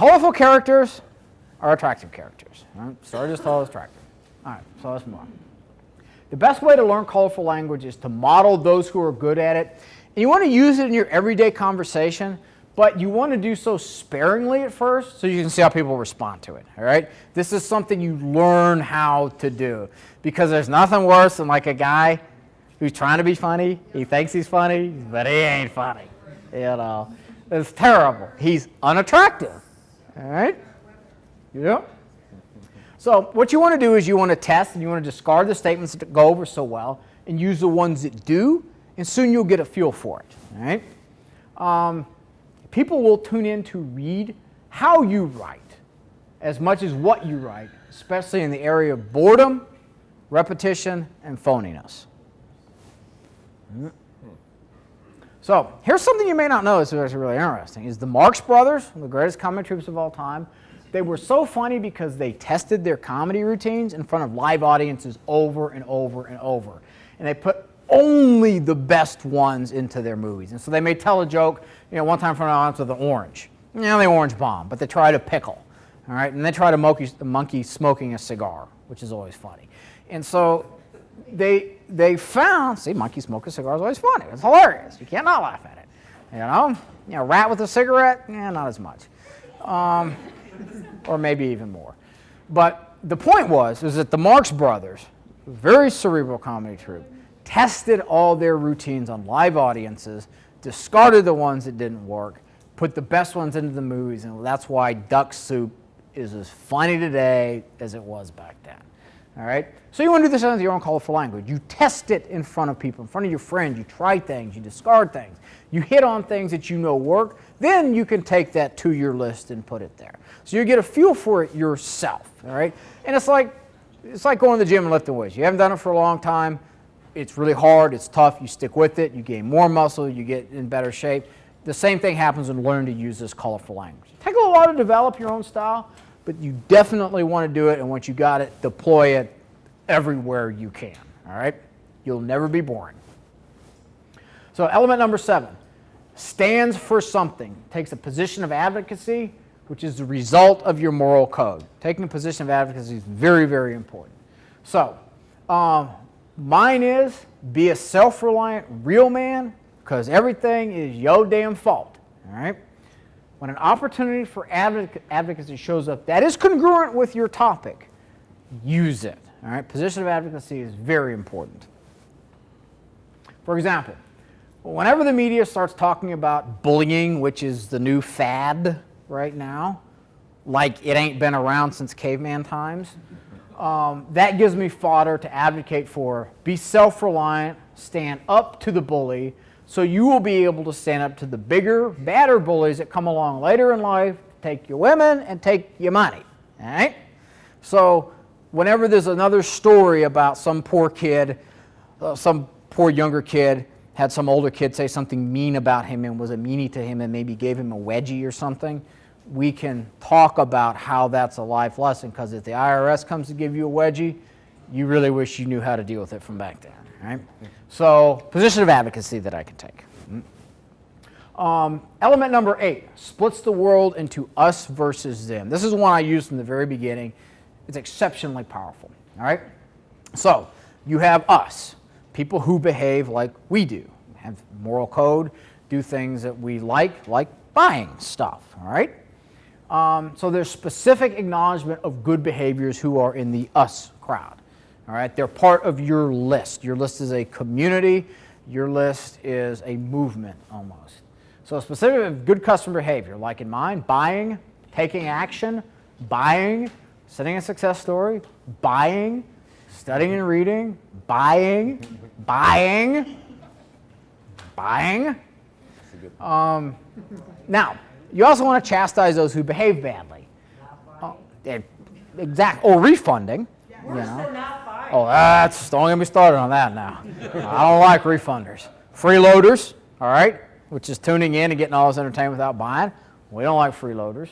colorful characters are attractive characters. All right? Sorry, just tell us attractive. All right, so let's move on. The best way to learn colorful language is to model those who are good at it. And you want to use it in your everyday conversation, but you want to do so sparingly at first so you can see how people respond to it. All right? This is something you learn how to do, because there's nothing worse than like a guy who's trying to be funny. He thinks he's funny, but he ain't funny. You know, it's terrible. He's unattractive. All right? Yeah. So what you want to do is you want to test and you want to discard the statements that go over so well and use the ones that do, and soon you'll get a feel for it. All right? People will tune in to read how you write as much as what you write, especially in the area of boredom, repetition, and phoniness. So here's something you may not know that's actually really interesting, is the Marx Brothers, the greatest comic troops of all time, they were so funny because they tested their comedy routines in front of live audiences over and over and over. And they put only the best ones into their movies. And so they may tell a joke, you know, one time in front of an audience with an orange. You know, they orange bomb, but they tried a pickle. All right? And they tried a monkey smoking a cigar, which is always funny. And so they found, see, monkey smoking a cigar is always funny. It's hilarious. You can't not laugh at it. You know, rat with a cigarette, not as much. Or maybe even more. But the point was that the Marx Brothers, very cerebral comedy troupe, tested all their routines on live audiences, discarded the ones that didn't work, put the best ones into the movies, and that's why Duck Soup is as funny today as it was back then. All right? So you want to do this with your own colorful language. You test it in front of people, in front of your friends. You try things, you discard things. You hit on things that you know work. Then you can take that to your list and put it there. So you get a feel for it yourself. All right? And it's like going to the gym and lifting weights. You haven't done it for a long time. It's really hard. It's tough. You stick with it. You gain more muscle. You get in better shape. The same thing happens when learning to use this colorful language. Take a little while to develop your own style, but you definitely want to do it, and once you got it, deploy it everywhere you can. All right? You'll never be boring. So element number 7, stands for something. Takes a position of advocacy, which is the result of your moral code. Taking a position of advocacy is very, very important. So mine is be a self-reliant real man, because everything is your damn fault. All right? When an opportunity for advocacy shows up that is congruent with your topic, use it. All right? Position of advocacy is very important. For example, whenever the media starts talking about bullying, which is the new fad right now, like it ain't been around since caveman times, that gives me fodder to advocate for. Be self-reliant, stand up to the bully, so you will be able to stand up to the bigger, badder bullies that come along later in life, take your women and take your money. All right? So whenever there's another story about some poor kid, some poor younger kid, had some older kid say something mean about him and was a meanie to him and maybe gave him a wedgie or something, we can talk about how that's a life lesson, because if the IRS comes to give you a wedgie, you really wish you knew how to deal with it from back then. Right? So position of advocacy that I can take. Element number 8, splits the world into us versus them. This is one I used from the very beginning. It's exceptionally powerful. All right? So you have us, people who behave like we do, have moral code, do things that we like buying stuff. All right? So there's specific acknowledgement of good behaviors who are in the us crowd. All right? They're part of your list. Your list is a community. Your list is a movement almost. So specific of good customer behavior, like in mine, buying, taking action, buying, setting a success story, buying, studying and reading, buying. Now, you also want to chastise those who behave badly. Or refunding. You know. Oh, don't get me started on that now. I don't like refunders. Freeloaders, all right, which is tuning in and getting all this entertainment without buying. We don't like freeloaders.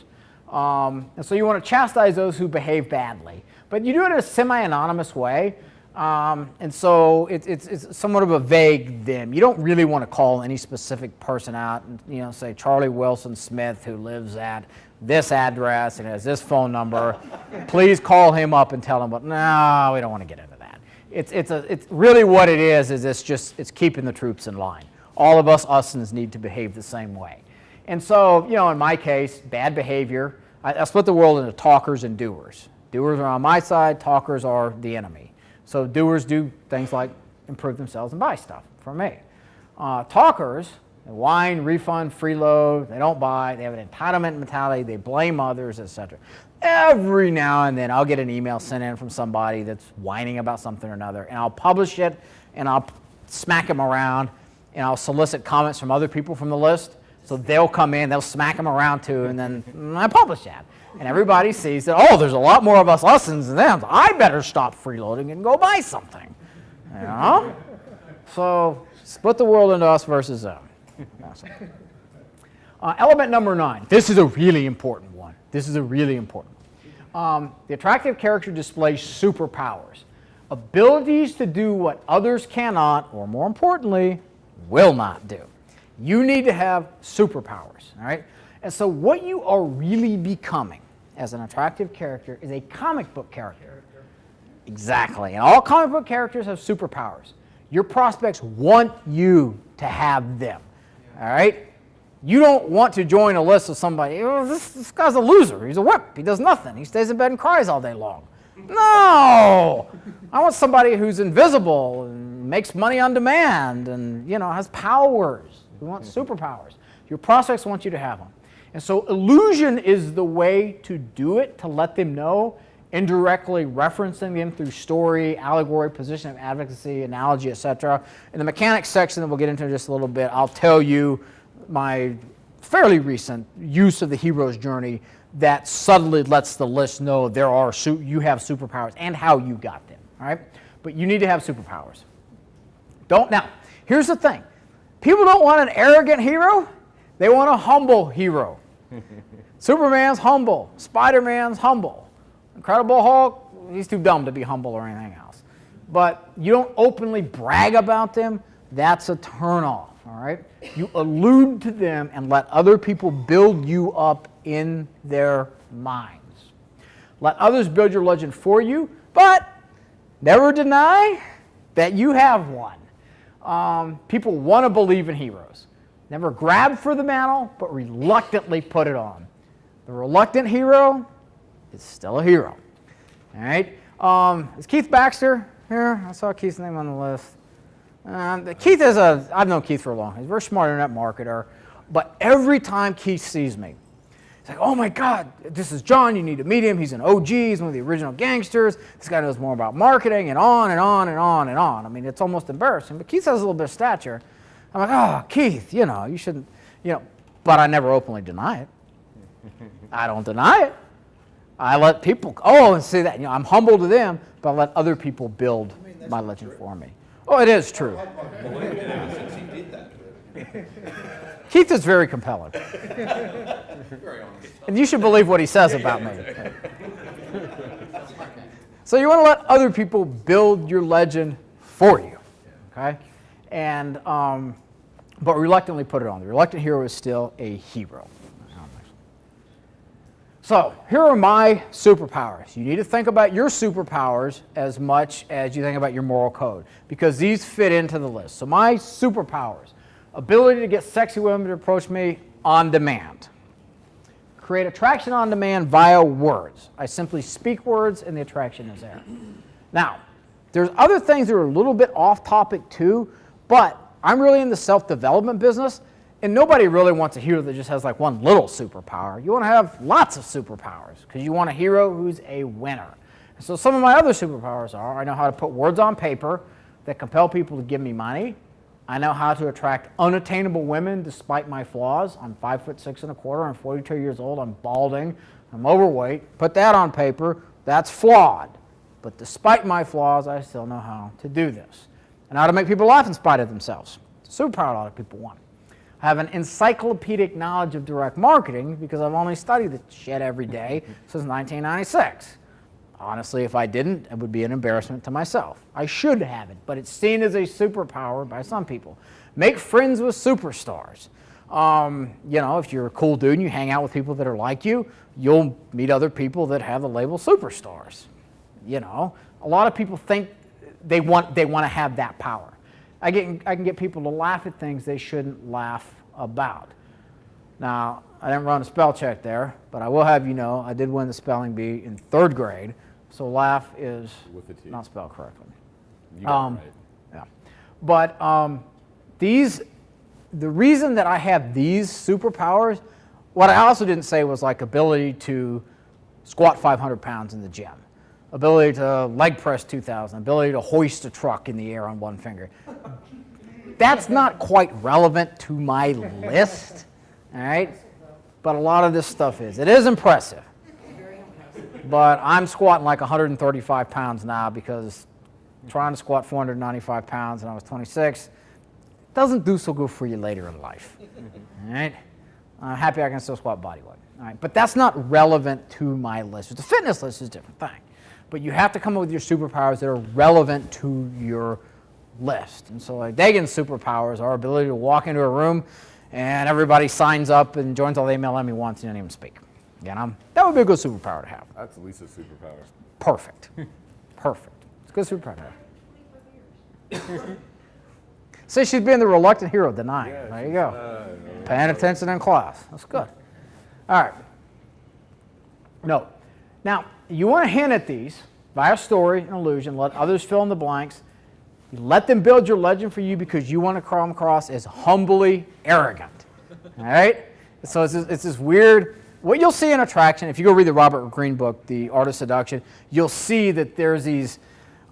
And so you want to chastise those who behave badly. But you do it in a semi-anonymous way. And so it's somewhat of a vague them. You don't really want to call any specific person out and, you know, say Charlie Wilson Smith, who lives at this address and has this phone number. Please call him up and tell him. But no, we don't want to get into that. It's really what it is it's keeping the troops in line. All of us Ussens need to behave the same way. And so, you know, in my case, bad behavior. I split the world into talkers and doers. Doers are on my side, talkers are the enemy. So doers do things like improve themselves and buy stuff from me. Talkers, they whine, refund, freeload, they don't buy, they have an entitlement mentality, they blame others, etc. Every now and then I'll get an email sent in from somebody that's whining about something or another, and I'll publish it, and I'll smack them around, and I'll solicit comments from other people from the list. So they'll come in, they'll smack them around too, and then I publish that. And everybody sees that, oh, there's a lot more of us Ussens than them. I better stop freeloading and go buy something. You know? So split the world into us versus them. Element number 9. This is a really important one. This is a really important one. The attractive character displays superpowers. Abilities to do what others cannot, or more importantly, will not do. You need to have superpowers, all right? And so what you are really becoming as an attractive character is a comic book character. Exactly. And all comic book characters have superpowers. Your prospects want you to have them, all right? You don't want to join a list of somebody, oh, this guy's a loser. He's a whip. He does nothing. He stays in bed and cries all day long. No! I want somebody who's invisible and makes money on demand and, you know, has powers. We want superpowers. Your prospects want you to have them. And so illusion is the way to do it, to let them know, indirectly referencing them through story, allegory, position of advocacy, analogy, etc. In the mechanics section that we'll get into in just a little bit, I'll tell you my fairly recent use of the hero's journey that subtly lets the list know you have superpowers and how you got them. All right? But you need to have superpowers. Now, here's the thing. People don't want an arrogant hero. They want a humble hero. Superman's humble. Spider-Man's humble. Incredible Hulk, he's too dumb to be humble or anything else. But you don't openly brag about them. That's a turnoff, all right? You allude to them and let other people build you up in their minds. Let others build your legend for you, but never deny that you have one. People want to believe in heroes. Never grab for the mantle, but reluctantly put it on. The reluctant hero is still a hero. All right? Is Keith Baxter here? I saw Keith's name on the list. Keith is I've known Keith for a long time. He's a very smart internet marketer. But every time Keith sees me, he's like, oh my God, this is John. You need to meet him. He's an OG. He's one of the original gangsters. This guy knows more about marketing, and on and on and on and on. I mean, it's almost embarrassing. But Keith has a little bit of stature. I'm like, oh, Keith, you know, you shouldn't, you know. But I never openly deny it. I don't deny it. I let people, and see that, you know, I'm humble to them, but I let other people build my legend for me. Oh, it is true. Keith is very compelling. And you should believe what he says about me. So you want to let other people build your legend for you, okay? And, but reluctantly put it on. The reluctant hero is still a hero. So here are my superpowers. You need to think about your superpowers as much as you think about your moral code, because these fit into the list. So my superpowers: ability to get sexy women to approach me on demand. Create attraction on demand via words. I simply speak words and the attraction is there. Now, there's other things that are a little bit off topic too, but I'm really in the self-development business. And nobody really wants a hero that just has like one little superpower. You want to have lots of superpowers because you want a hero who's a winner. And so some of my other superpowers are: I know how to put words on paper that compel people to give me money. I know how to attract unattainable women despite my flaws. I'm 5'6¼ I'm 42 years old. I'm balding. I'm overweight. Put that on paper. That's flawed. But despite my flaws, I still know how to do this. And how to make people laugh in spite of themselves. It's a superpower a lot of people want. I have an encyclopedic knowledge of direct marketing because I've only studied this shit every day since 1996. Honestly, if I didn't, it would be an embarrassment to myself. I should have it, but it's seen as a superpower by some people. Make friends with superstars. You know, if you're a cool dude and you hang out with people that are like you, you'll meet other people that have the label superstars. You know, a lot of people think they want to have that power. I can get people to laugh at things they shouldn't laugh about. Now, I didn't run a spell check there, but I will have you know I did win the spelling bee in 3rd grade, so laugh is not spelled correctly. You got it right. Yeah. But the reason that I have these superpowers, what I also didn't say was like ability to squat 500 pounds in the gym, ability to leg press 2,000, ability to hoist a truck in the air on one finger. That's not quite relevant to my list, all right? But a lot of this stuff is. It is impressive. But I'm squatting like 135 pounds now because trying to squat 495 pounds when I was 26 doesn't do so good for you later in life. All right? I'm happy I can still squat bodyweight. All right? But that's not relevant to my list. The fitness list is a different thing. But you have to come up with your superpowers that are relevant to your list. And so like Dagan's superpowers are ability to walk into a room and everybody signs up and joins all the MLM he wants and doesn't even speak. You know? That would be a good superpower to have. That's Lisa's superpower. Perfect. Perfect. It's a good superpower to have. See, she's being the reluctant hero, denying it. There you go. Paying attention in class. That's good. All right. No. Now, you want to hint at these via story and illusion. Let others fill in the blanks. You let them build your legend for you because you want to come across as humbly arrogant. All right? So it's this weird... What you'll see in Attraction, if you go read the Robert Greene book, The Art of Seduction, you'll see that there's these...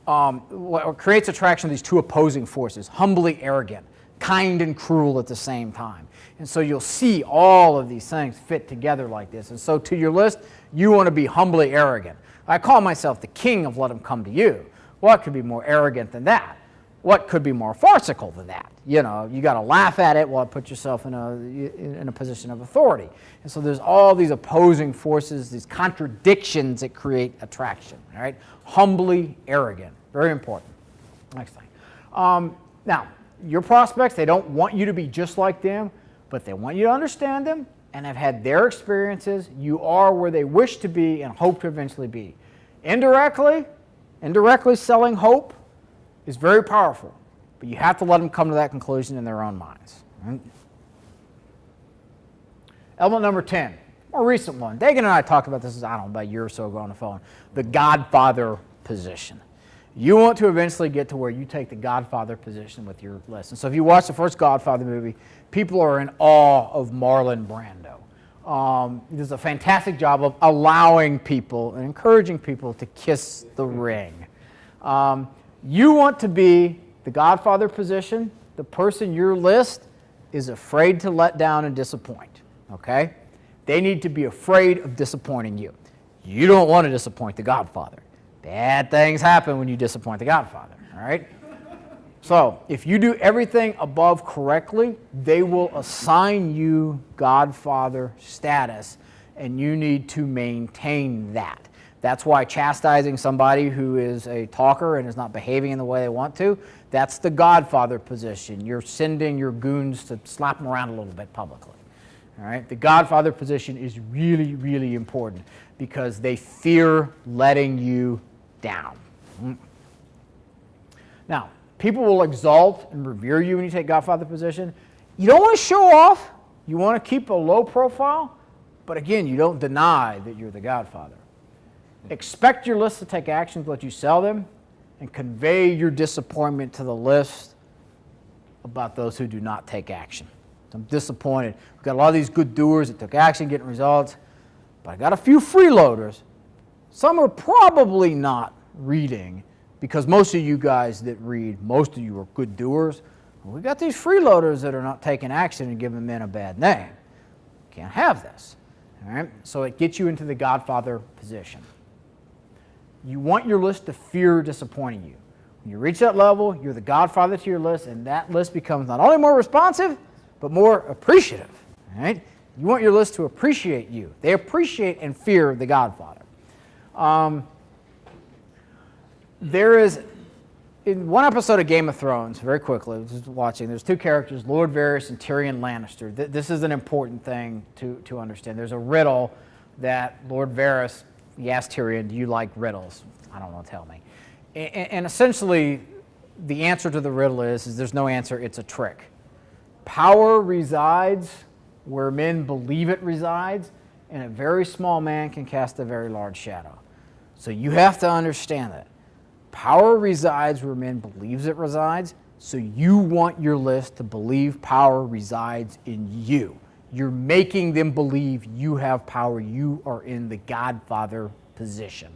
what creates attraction, these two opposing forces, humbly arrogant, kind and cruel at the same time. And so you'll see all of these things fit together like this. And so to your list, you want to be humbly arrogant. I call myself the king of let them come to you. What could be more arrogant than that? What could be more farcical than that? You know, you got to laugh at it while it puts yourself in a position of authority. And so there's all these opposing forces, these contradictions that create attraction. All right, humbly arrogant, very important. Next thing. Now, your prospects, they don't want you to be just like them, but they want you to understand them and have had their experiences. You are where they wish to be and hope to eventually be. Indirectly selling hope is very powerful, but you have to let them come to that conclusion in their own minds. Right? Element number 10, more recent one. Dagan and I talked about this, I don't know, about a year or so ago on the phone. The Godfather position. You want to eventually get to where you take the Godfather position with your list. And so if you watch the first Godfather movie, people are in awe of Marlon Brando. He does a fantastic job of allowing people and encouraging people to kiss the ring. You want to be the Godfather position, the person your list is afraid to let down and disappoint, okay? They need to be afraid of disappointing you. You don't want to disappoint the Godfather. Bad things happen when you disappoint the Godfather, all right? So if you do everything above correctly, they will assign you Godfather status, and you need to maintain that. That's why chastising somebody who is a talker and is not behaving in the way they want to, that's the Godfather position. You're sending your goons to slap them around a little bit publicly. All right? The Godfather position is really, really important because they fear letting you down. Now, people will exalt and revere you when you take Godfather position. You don't want to show off. You want to keep a low profile. But again, you don't deny that you're the Godfather. Expect your list to take action to let you sell them and convey your disappointment to the list about those who do not take action. I'm disappointed. We've got a lot of these good doers that took action, getting results, but I got a few freeloaders. Some are probably not reading because most of you guys that read, most of you are good doers. We got these freeloaders that are not taking action and giving men a bad name. Can't have this. All right? So it gets you into the Godfather position. You want your list to fear disappointing you. When you reach that level, you're the Godfather to your list, and that list becomes not only more responsive, but more appreciative. All right? You want your list to appreciate you. They appreciate and fear the Godfather. There is, in one episode of Game of Thrones, very quickly, just watching, there's two characters, Lord Varys and Tyrion Lannister. This is an important thing to understand. There's a riddle that Lord Varys, he asked Tyrion, do you like riddles? I don't know, tell me. And essentially, the answer to the riddle is there's no answer, it's a trick. Power resides where men believe it resides, and a very small man can cast a very large shadow. So you have to understand that. Power resides where men believes it resides, so you want your list to believe power resides in you. You're making them believe you have power. You are in the Godfather position.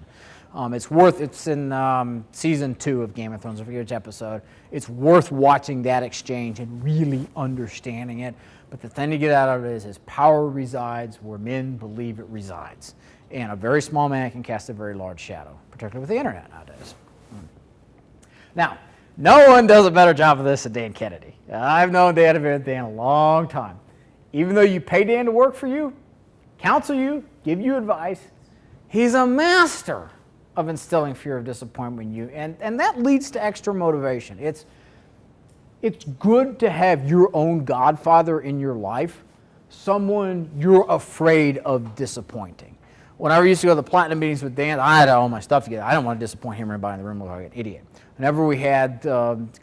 It's in season 2 of Game of Thrones, I forget which episode. It's worth watching that exchange and really understanding it. But the thing to get out of it is power resides where men believe it resides. And a very small man can cast a very large shadow, particularly with the internet nowadays. Now, no one does a better job of this than Dan Kennedy. I've known Dan a long time. Even though you pay Dan to work for you, counsel you, give you advice, he's a master of instilling fear of disappointment in you, and that leads to extra motivation. It's good to have your own Godfather in your life, someone you're afraid of disappointing. When I used to go to the platinum meetings with Dan, I had all my stuff together. I didn't want to disappoint him or anybody in the room, look like an idiot. Whenever we had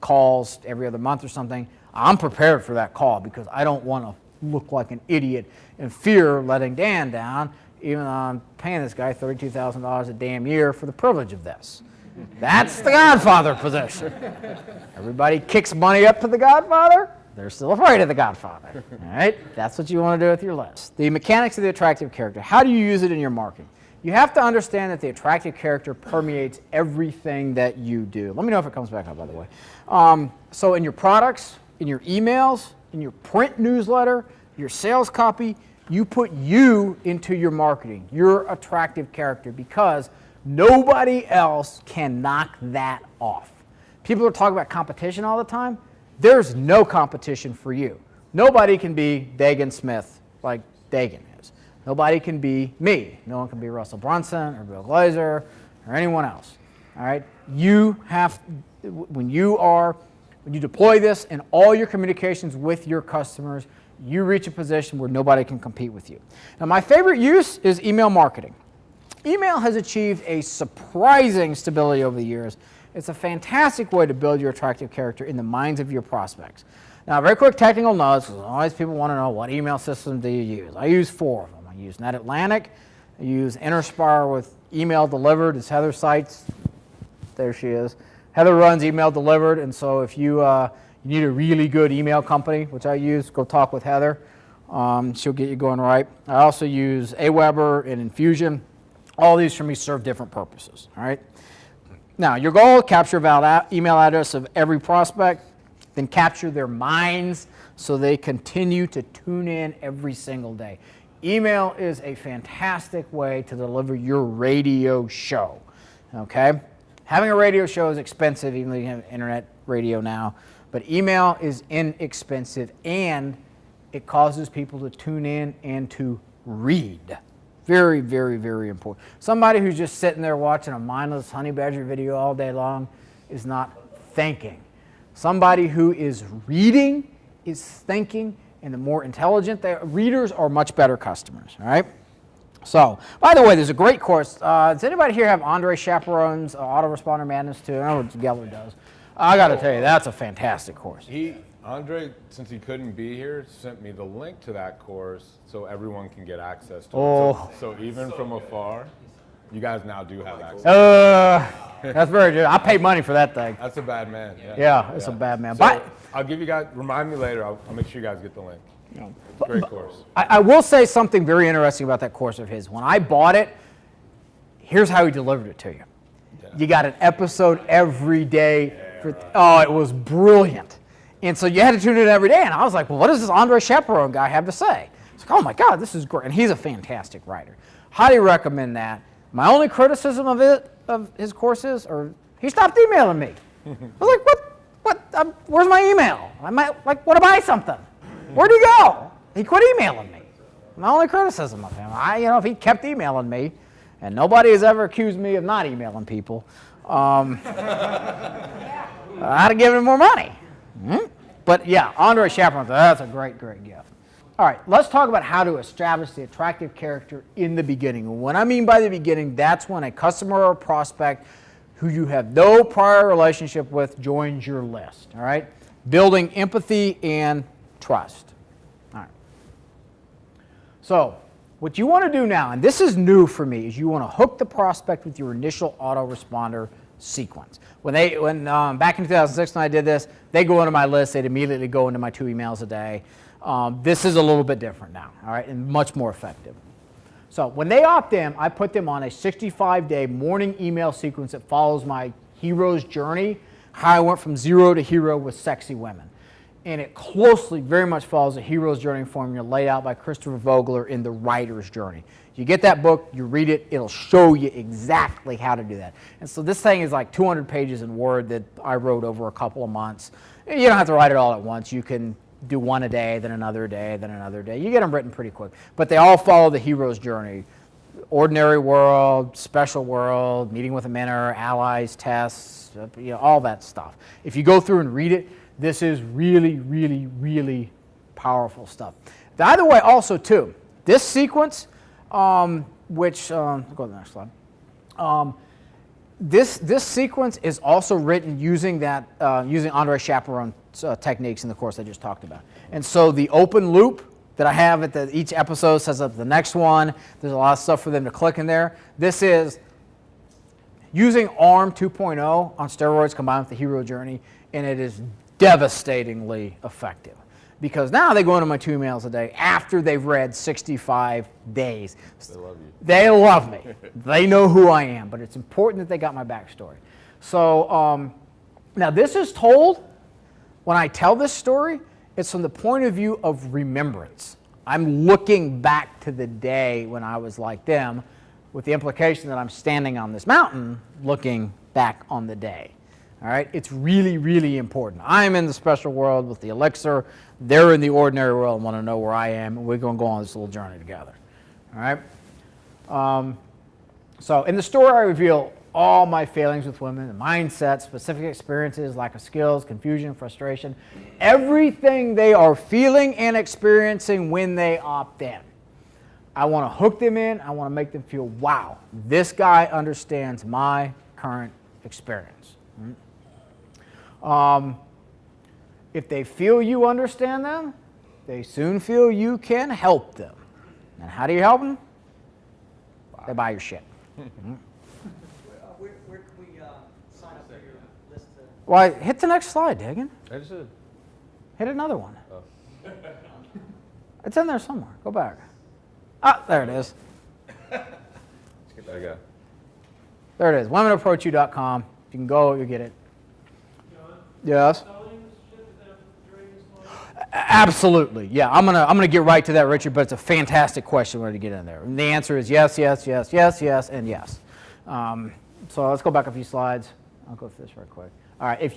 calls every other month or something, I'm prepared for that call because I don't want to look like an idiot and fear letting Dan down, even though I'm paying this guy $32,000 a damn year for the privilege of this. That's the Godfather position. Everybody kicks money up to the Godfather, they're still afraid of the Godfather. All right? That's what you want to do with your list. The mechanics of the attractive character. How do you use it in your marketing? You have to understand that the attractive character permeates everything that you do. Let me know if it comes back up, by the way. So in your products, in your emails, in your print newsletter, your sales copy, you put you into your marketing, your attractive character, because nobody else can knock that off. People are talking about competition all the time. There's no competition for you. Nobody can be Dagan Smith like Dagan is. Nobody can be me. No one can be Russell Brunson or Bill Glazer or anyone else. All right? You have, when you deploy this in all your communications with your customers, you reach a position where nobody can compete with you. Now, my favorite use is email marketing. Email has achieved a surprising stability over the years. It's a fantastic way to build your attractive character in the minds of your prospects. Now, very quick technical notes, because always people want to know what email system do you use. I use 4 of them. I use NetAtlantic, I use InterSpire with email delivered. It's Heather's sites. There she is. Heather runs email delivered, and so if you need a really good email company, which I use, go talk with Heather. She'll get you going right. I also use Aweber and Infusion. All these for me serve different purposes, all right? Now, your goal, capture a valid email address of every prospect, then capture their minds so they continue to tune in every single day. Email is a fantastic way to deliver your radio show, okay? Having a radio show is expensive, even though you have internet radio now, but email is inexpensive, and it causes people to tune in and to read. Very, very, very important. Somebody who's just sitting there watching a mindless honey badger video all day long is not thinking. Somebody who is reading is thinking, and the more intelligent readers are much better customers, all right? So, by the way, there's a great course. Does anybody here have Andre Chaperone's Autoresponder Madness too? I know what Geller does. I got to tell you, that's a fantastic course. Andre, since he couldn't be here, sent me the link to that course so everyone can get access to it. So even from afar, you guys now do have access. That's very good. I paid money for that thing. That's a bad man. Yeah, it's a bad man. So But I'll give you guys, remind me later, I'll make sure you guys get the link. Great course. I will say something very interesting about that course of his. When I bought it, here's how he delivered it to you. Yeah. You got an episode every day. It was brilliant. And so you had to tune in every day. And I was like, well, what does this Andre Chaperone guy have to say? It's like, oh my God, this is great. And he's a fantastic writer. Highly recommend that. My only criticism of his courses, or he stopped emailing me. I was like, where's my email? I might want to buy something. Where'd he go? He quit emailing me. My only criticism of him. If he kept emailing me, and nobody has ever accused me of not emailing people, I'd have given him more money. But yeah, Andre Chaperon, that's a great, great gift. All right, let's talk about how to establish the attractive character in the beginning. What I mean by the beginning, that's when a customer or prospect who you have no prior relationship with joins your list, all right? Building empathy and trust. All right. So what you want to do now, and this is new for me, is you want to hook the prospect with your initial autoresponder sequence. When back in 2006 when I did this, they go into my list, they'd immediately go into my 2 emails a day. This is a little bit different now, all right, and much more effective. So when they opt in, I put them on a 65-day morning email sequence that follows my hero's journey, how I went from 0 to hero with sexy women. And it closely, very much follows the hero's journey formula laid out by Christopher Vogler in The Writer's Journey. You get that book, you read it, it'll show you exactly how to do that. And so this thing is like 200 pages in Word that I wrote over a couple of months. You don't have to write it all at once. You can do one a day, then another day, then another day. You get them written pretty quick. But they all follow the hero's journey. Ordinary world, special world, meeting with a mentor, allies, tests, all that stuff. If you go through and read it, this is really, really, really powerful stuff. The other way also, too, this sequence, which, go to the next slide. This sequence is also written using using Andre Chaperon's techniques in the course I just talked about. And so the open loop that I have at each episode says up the next one. There's a lot of stuff for them to click in there. This is using ARM 2.0 on steroids combined with the hero journey, and it is devastatingly effective. Because now they go into my 2 emails a day after they've read 65 days. They love you. They love me. They know who I am, but it's important that they got my backstory. So now this is told, when I tell this story, it's from the point of view of remembrance. I'm looking back to the day when I was like them, with the implication that I'm standing on this mountain looking back on the day. All right, it's really, really important. I'm in the special world with the elixir. They're in the ordinary world and want to know where I am, and we're going to go on this little journey together. All right. So in the story, I reveal all my failings with women, the mindset, specific experiences, lack of skills, confusion, frustration, everything they are feeling and experiencing when they opt in. I want to hook them in. I want to make them feel, wow, this guy understands my current experience. If they feel you understand them, they soon feel you can help them. And how do you help them? They buy your shit. Where can we sign up for your list? Well, hit the next slide, Dagan. I just did. Hit another one. Oh. It's in there somewhere. Go back. Ah, there it is. Let's get that guy. There it is. WomenApproachYou.com. You can go, you get it. Yes. Absolutely. Yeah, I'm gonna get right to that, Richard, but it's a fantastic question where to get in there. And the answer is yes, yes, yes, yes, yes, and yes. So let's go back a few slides. I'll go through this real quick. All right, if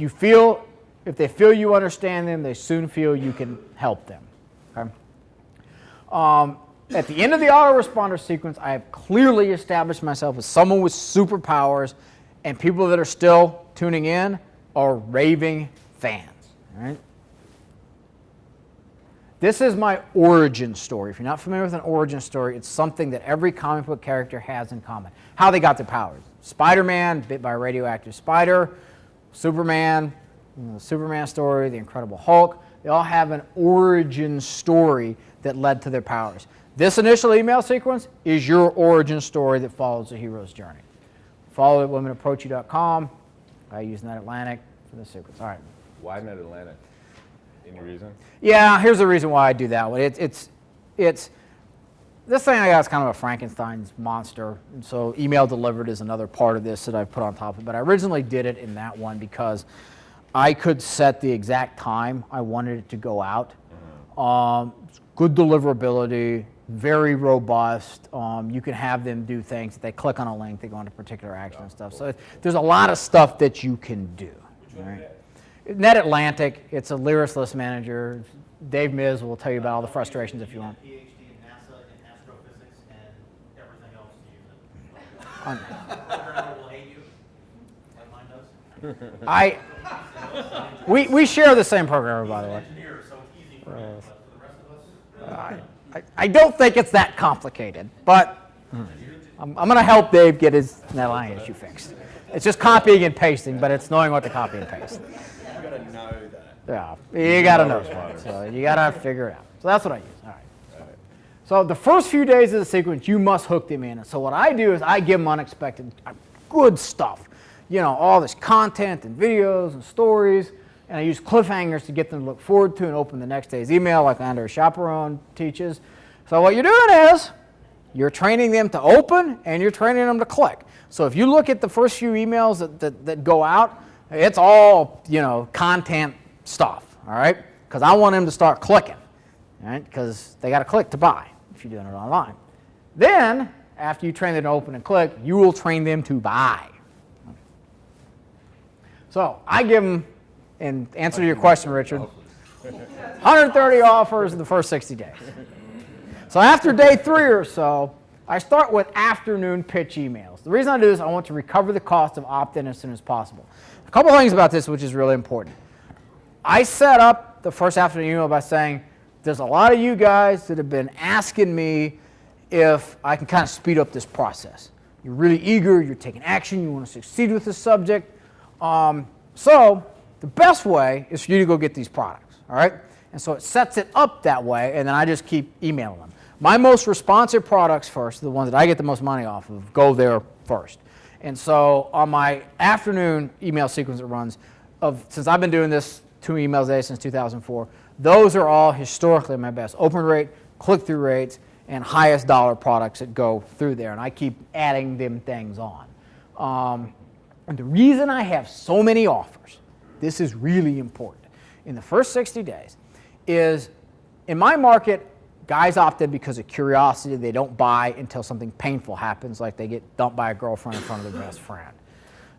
they feel you understand them, they soon feel you can help them. Okay? At the end of the autoresponder sequence, I have clearly established myself as someone with superpowers, and people that are still tuning in are raving fans. All right? This is my origin story. If you're not familiar with an origin story, it's something that every comic book character has in common. How they got their powers. Spider-Man, bit by a radioactive spider. Superman, the Superman story, the Incredible Hulk. They all have an origin story that led to their powers. This initial email sequence is your origin story that follows the hero's journey. Follow it at WomenApproachYou.com. I use Net Atlantic for this sequence. All right. Why Net Atlantic? Any reason? Yeah, here's the reason why I do that one. It's this thing I got is kind of a Frankenstein's monster, and so email delivered is another part of this that I've put on top of it. But I originally did it in that one because I could set the exact time I wanted it to go out. Good deliverability, very robust. You can have them do things. If they click on a link, they go into particular action and stuff. So there's a lot of stuff that you can do. Right? Net Atlantic, it's a Lyris list manager. Dave Miz will tell you about all the frustrations if you want. PhD in NASA in astrophysics and everything else to use it. Everyone will hate you. we share the same programmer, by the way. I don't think it's that complicated, but I'm going to help Dave get his line issue fixed. It's just copying and pasting, but it's knowing what to copy and paste. You got to know that. Yeah, you got to know that. So you got to figure it out. So that's what I use. All right. So the first few days of the sequence, you must hook them in. And so what I do is I give them unexpected, good stuff. You know, all this content and videos and stories. And I use cliffhangers to get them to look forward to and open the next day's email, like Andrew Chaperone teaches. So what you're doing is you're training them to open and you're training them to click. So if you look at the first few emails that go out, it's all, you know, content stuff, all right? Because I want them to start clicking, all right? Because they got to click to buy if you're doing it online. Then, after you train them to open and click, you will train them to buy. So I give them, in answer to your question, Richard, 130 offers in the first 60 days. So after day 3 or so, I start with afternoon pitch emails. The reason I do this, I want to recover the cost of opt-in as soon as possible. A couple of things about this which is really important. I set up the first afternoon email by saying, there's a lot of you guys that have been asking me if I can kind of speed up this process. You're really eager, you're taking action, you want to succeed with this subject. So the best way is for you to go get these products, all right? And so it sets it up that way, and then I just keep emailing them. My most responsive products first, the ones that I get the most money off of, go there first. And so on my afternoon email sequence that runs, since I've been doing this 2 emails a day since 2004, those are all historically my best open rate, click-through rates, and highest dollar products that go through there. And I keep adding them things on. And the reason I have so many offers, this is really important, in the first 60 days, is in my market, guys opt in because of curiosity. They don't buy until something painful happens, like they get dumped by a girlfriend in front of their best friend.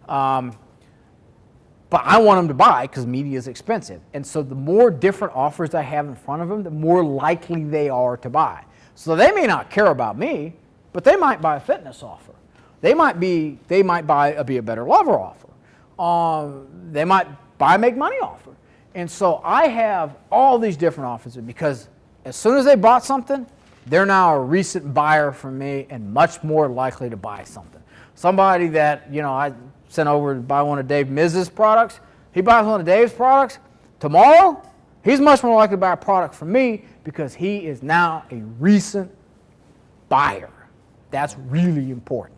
But I want them to buy because media is expensive. And so the more different offers I have in front of them, the more likely they are to buy. So they may not care about me, but they might buy a fitness offer. They might buy a Be a Better Lover offer. They might buy a Make Money offer. And so I have all these different offers because as soon as they bought something, they're now a recent buyer from me and much more likely to buy something. Somebody that, you know, I sent over to buy one of Dave Miz's products, he buys one of Dave's products, tomorrow, he's much more likely to buy a product from me because he is now a recent buyer. That's really important.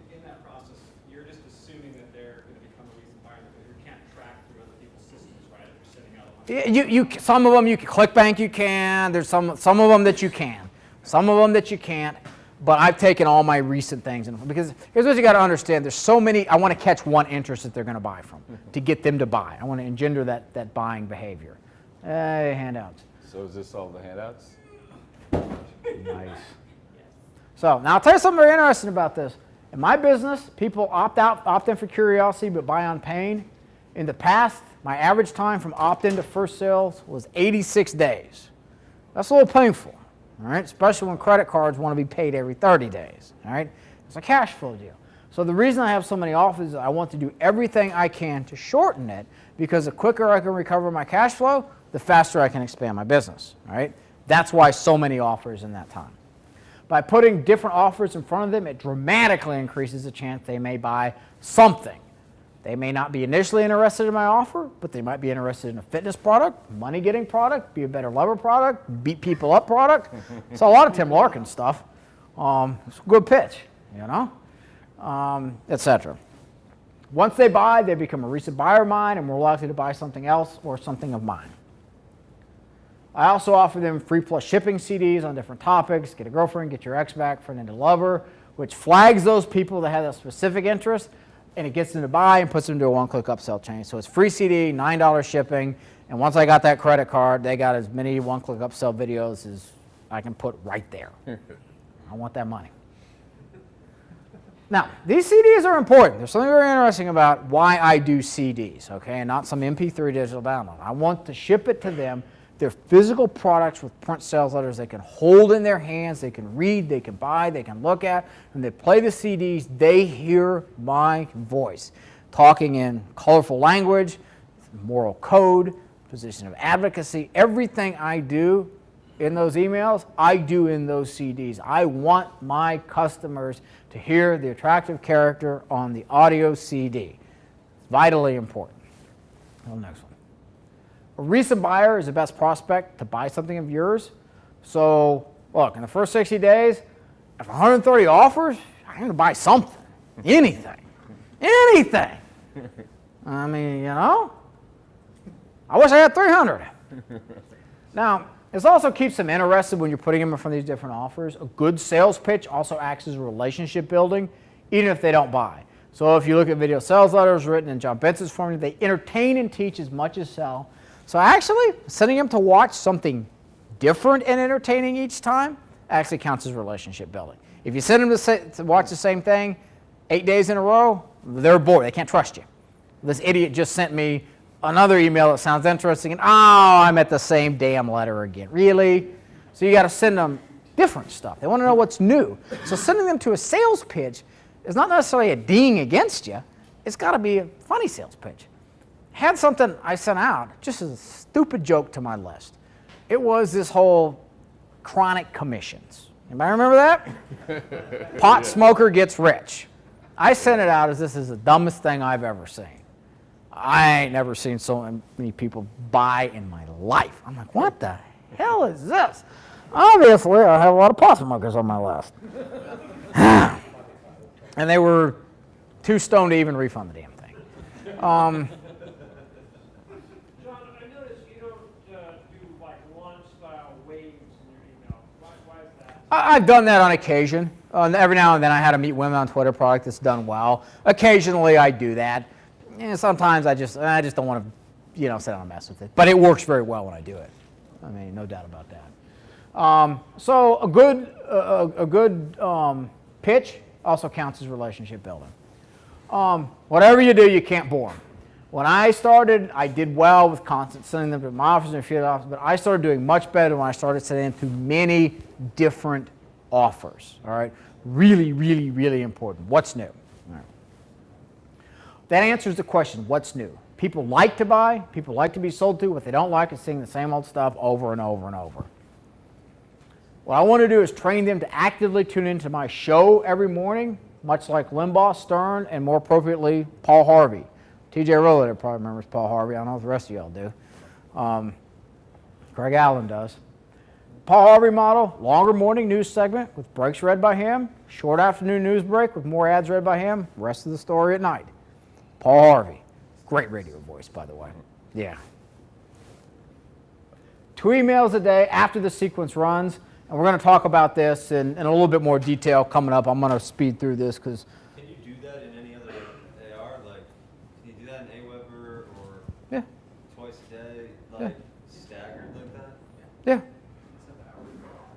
In that process, you're just assuming that they're going to become a recent buyer because you can't track through other people's systems, right? If you're sitting out Some of them you can, ClickBank you can, there's some of them that you can, some of them that you can't, but I've taken all my recent things, because here's what you got to understand, there's so many, I want to catch one interest that they're going to buy from, to get them to buy. I want to engender that buying behavior. Handouts. So is this all the handouts? Nice. So now I'll tell you something very interesting about this. In my business, people opt in for curiosity, but buy on pain. In the past, my average time from opt-in to first sales was 86 days. That's a little painful, all right? Especially when credit cards want to be paid every 30 days, all right? It's a cash flow deal. So the reason I have so many offers is I want to do everything I can to shorten it, because the quicker I can recover my cash flow, the faster I can expand my business, all right? That's why so many offers in that time. By putting different offers in front of them, it dramatically increases the chance they may buy something. They may not be initially interested in my offer, but they might be interested in a fitness product, money-getting product, Be a Better Lover product, beat people up product. So a lot of Tim Larkin stuff. It's a good pitch, you know, etc. Once they buy, they become a recent buyer of mine and more likely to buy something else or something of mine. I also offer them free plus shipping CDs on different topics, Get a Girlfriend, Get Your Ex Back, Friend into Lover, which flags those people that have a specific interest, and it gets them to buy and puts them into a one-click upsell chain. So it's free CD, $9 shipping, and once I got that credit card, they got as many one-click upsell videos as I can put right there. I want that money. Now, these CDs are important. There's something very interesting about why I do CDs, okay, and not some MP3 digital download. I want to ship it to them They're physical products with print sales letters they can hold in their hands, they can read, they can buy, they can look at. When they play the CDs, they hear my voice, talking in colorful language, moral code, position of advocacy. Everything I do in those emails, I do in those CDs. I want my customers to hear the attractive character on the audio CD. It's vitally important. The next one. A recent buyer is the best prospect to buy something of yours. So, look, in the first 60 days, if 130 offers, I'm going to buy something, anything, anything. I mean, you know, I wish I had 300. Now, this also keeps them interested when you're putting them in front of these different offers. A good sales pitch also acts as a relationship building, even if they don't buy. So if you look at video sales letters written in John Benson's formula, they entertain and teach as much as sell. So actually, sending them to watch something different and entertaining each time actually counts as relationship building. If you send them to watch the same thing 8 days in a row, they're bored. They can't trust you. This idiot just sent me another email that sounds interesting, and oh, I'm at the same damn letter again. Really? So you got to send them different stuff. They want to know what's new. So sending them to a sales pitch is not necessarily a ding against you. It's got to be a funny sales pitch. Had something I sent out, just as a stupid joke to my list. It was this whole chronic commissions. Anybody remember that? Pot smoker gets rich. I sent it out as this is the dumbest thing I've ever seen. I ain't never seen so many people buy in my life. I'm like, what the hell is this? Obviously, I have a lot of pot smokers on my list. And they were too stoned to even refund the damn thing. John, I noticed you don't do like launch-style waves in your email. Why is that? I've done that on occasion. Every now and then I had a Meet Women on Twitter product that's done well. Occasionally I do that. And sometimes I just don't want to, sit down and mess with it. But it works very well when I do it. I mean, no doubt about that. So a good pitch also counts as relationship building. Whatever you do, you can't bore them. When I started, I did well with constant sending them to my office and field office, but I started doing much better when I started sending them to many different offers. All right, really, really, really important. What's new? That answers the question, what's new? People like to buy, people like to be sold to. What they don't like is seeing the same old stuff over and over and over. What I want to do is train them to actively tune into my show every morning, much like Limbaugh, Stern, and more appropriately, Paul Harvey. T.J. Rollett probably remembers Paul Harvey. I don't know if the rest of y'all do. Greg Allen does. Paul Harvey model, longer morning news segment with breaks read by him, short afternoon news break with more ads read by him, rest of the story at night. Paul Harvey. Great radio voice, by the way. Yeah. 2 emails a day after the sequence runs, and we're going to talk about this in a little bit more detail coming up. I'm going to speed through this because... Can you do that in any other AR? Like, can you do that in Aweber or Yeah. twice a day, like staggered like that? Yeah.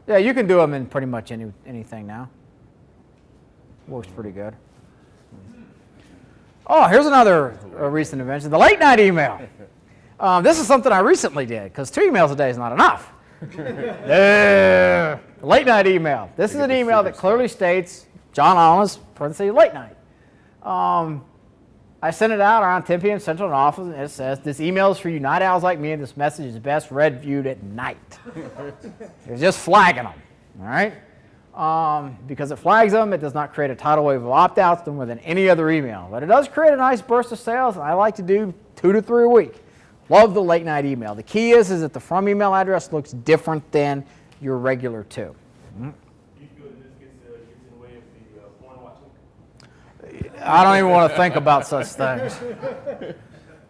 Yeah, you can do them in pretty much anything now. Works pretty good. Oh, here's another recent invention, the late night email. This is something I recently did, because 2 emails a day is not enough. Late night email. This is an email that clearly states, John Alanis, parentheses, late night. I sent it out around 10 p.m. Central in office, and it says, this email is for you night owls like me, and this message is best read, viewed at night. It's just flagging them, all right? Because it flags them, it does not create a tidal wave of opt-outs more than any other email. But it does create a nice burst of sales, and I like to do 2 to 3 a week. Love the late night email. The key is that the from email address looks different than your regular 2. You feel this gets in the way of the porn watching? I don't even want to think about such things.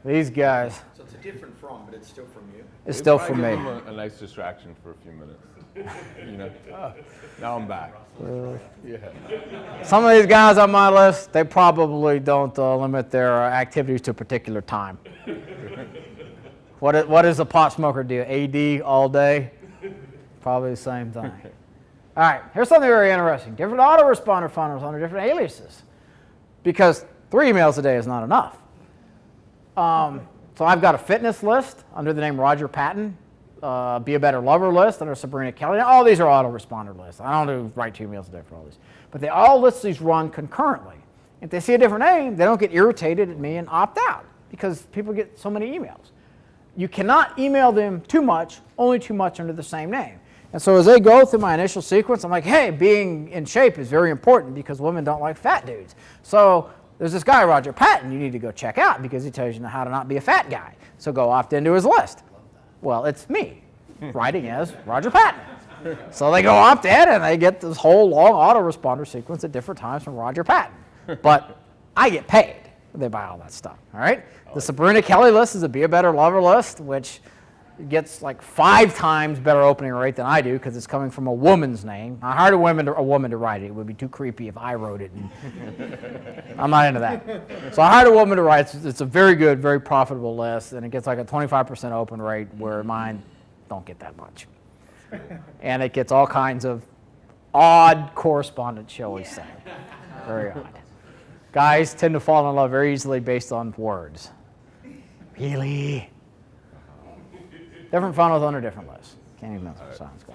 These guys. So it's a different from, but it's still from you. It's still from me. Give them a nice distraction for a few minutes. Now I'm back. Yeah. Some of these guys on my list, they probably don't limit their activities to a particular time. What does a pot smoker do? AD all day? Probably the same thing. All right, here's something very interesting. Different autoresponder funnels under different aliases. Because 3 emails a day is not enough. So I've got a fitness list under the name Roger Patton. Be a Better Lover list under Sabrina Kelly. Now, all these are autoresponder lists. I don't do write 2 emails a day for all these. But they all list these run concurrently. If they see a different name, they don't get irritated at me and opt out because people get so many emails. You cannot email them too much, only too much under the same name. And so as they go through my initial sequence, I'm like, hey, being in shape is very important because women don't like fat dudes. So there's this guy, Roger Patton, you need to go check out because he tells you how to not be a fat guy. So go opt into his list. Well, it's me, writing as Roger Patton. So they go opt in and they get this whole long autoresponder sequence at different times from Roger Patton. But I get paid when they buy all that stuff, all right? The Sabrina Kelly list is a Be a Better Lover list, which gets like 5 times better opening rate than I do because it's coming from a woman's name. I hired a woman to write it. It would be too creepy if I wrote it. And I'm not into that. So I hired a woman to write it. It's a very good, very profitable list, and it gets like a 25% open rate where mine don't get that much. And it gets all kinds of odd correspondence, shall we say. Very odd. Guys tend to fall in love very easily based on words. Really? Different funnels under different lists. Can't even remember what sounds good.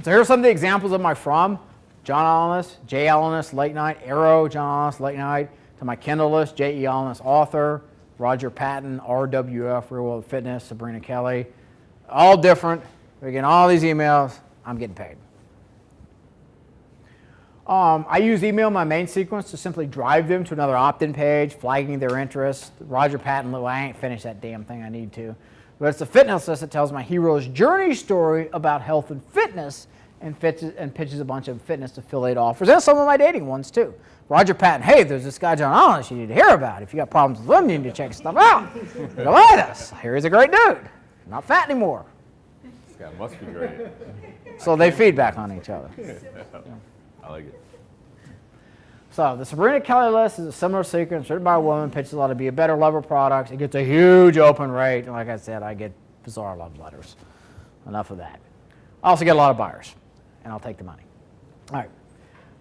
So here are some of the examples of my from. John Alanis, J. Alanis, late night. Arrow, John Alanis, late night. To my Kindle list, J. E. Alanis, author. Roger Patton, RWF, Real World Fitness. Sabrina Kelly. All different. We're getting all these emails. I'm getting paid. I use email in my main sequence to simply drive them to another opt-in page, flagging their interest. Roger Patton, well, I ain't finished that damn thing, I need to. But it's a fitness list that tells my hero's journey story about health and fitness and pitches a bunch of fitness affiliate offers and some of my dating ones too. Roger Patton, hey, there's this guy John Alanis you need to hear about. If you got problems with women, you need to check stuff out. Go at us. Here he's a great dude. Not fat anymore. This guy must be great. So they feedback on each other. I like it. So the Sabrina Kelly list is a similar sequence written by a woman, pitches a lot of Be a Better Lover products. It gets a huge open rate. And like I said, I get bizarre love letters. Enough of that. I also get a lot of buyers, and I'll take the money. All right.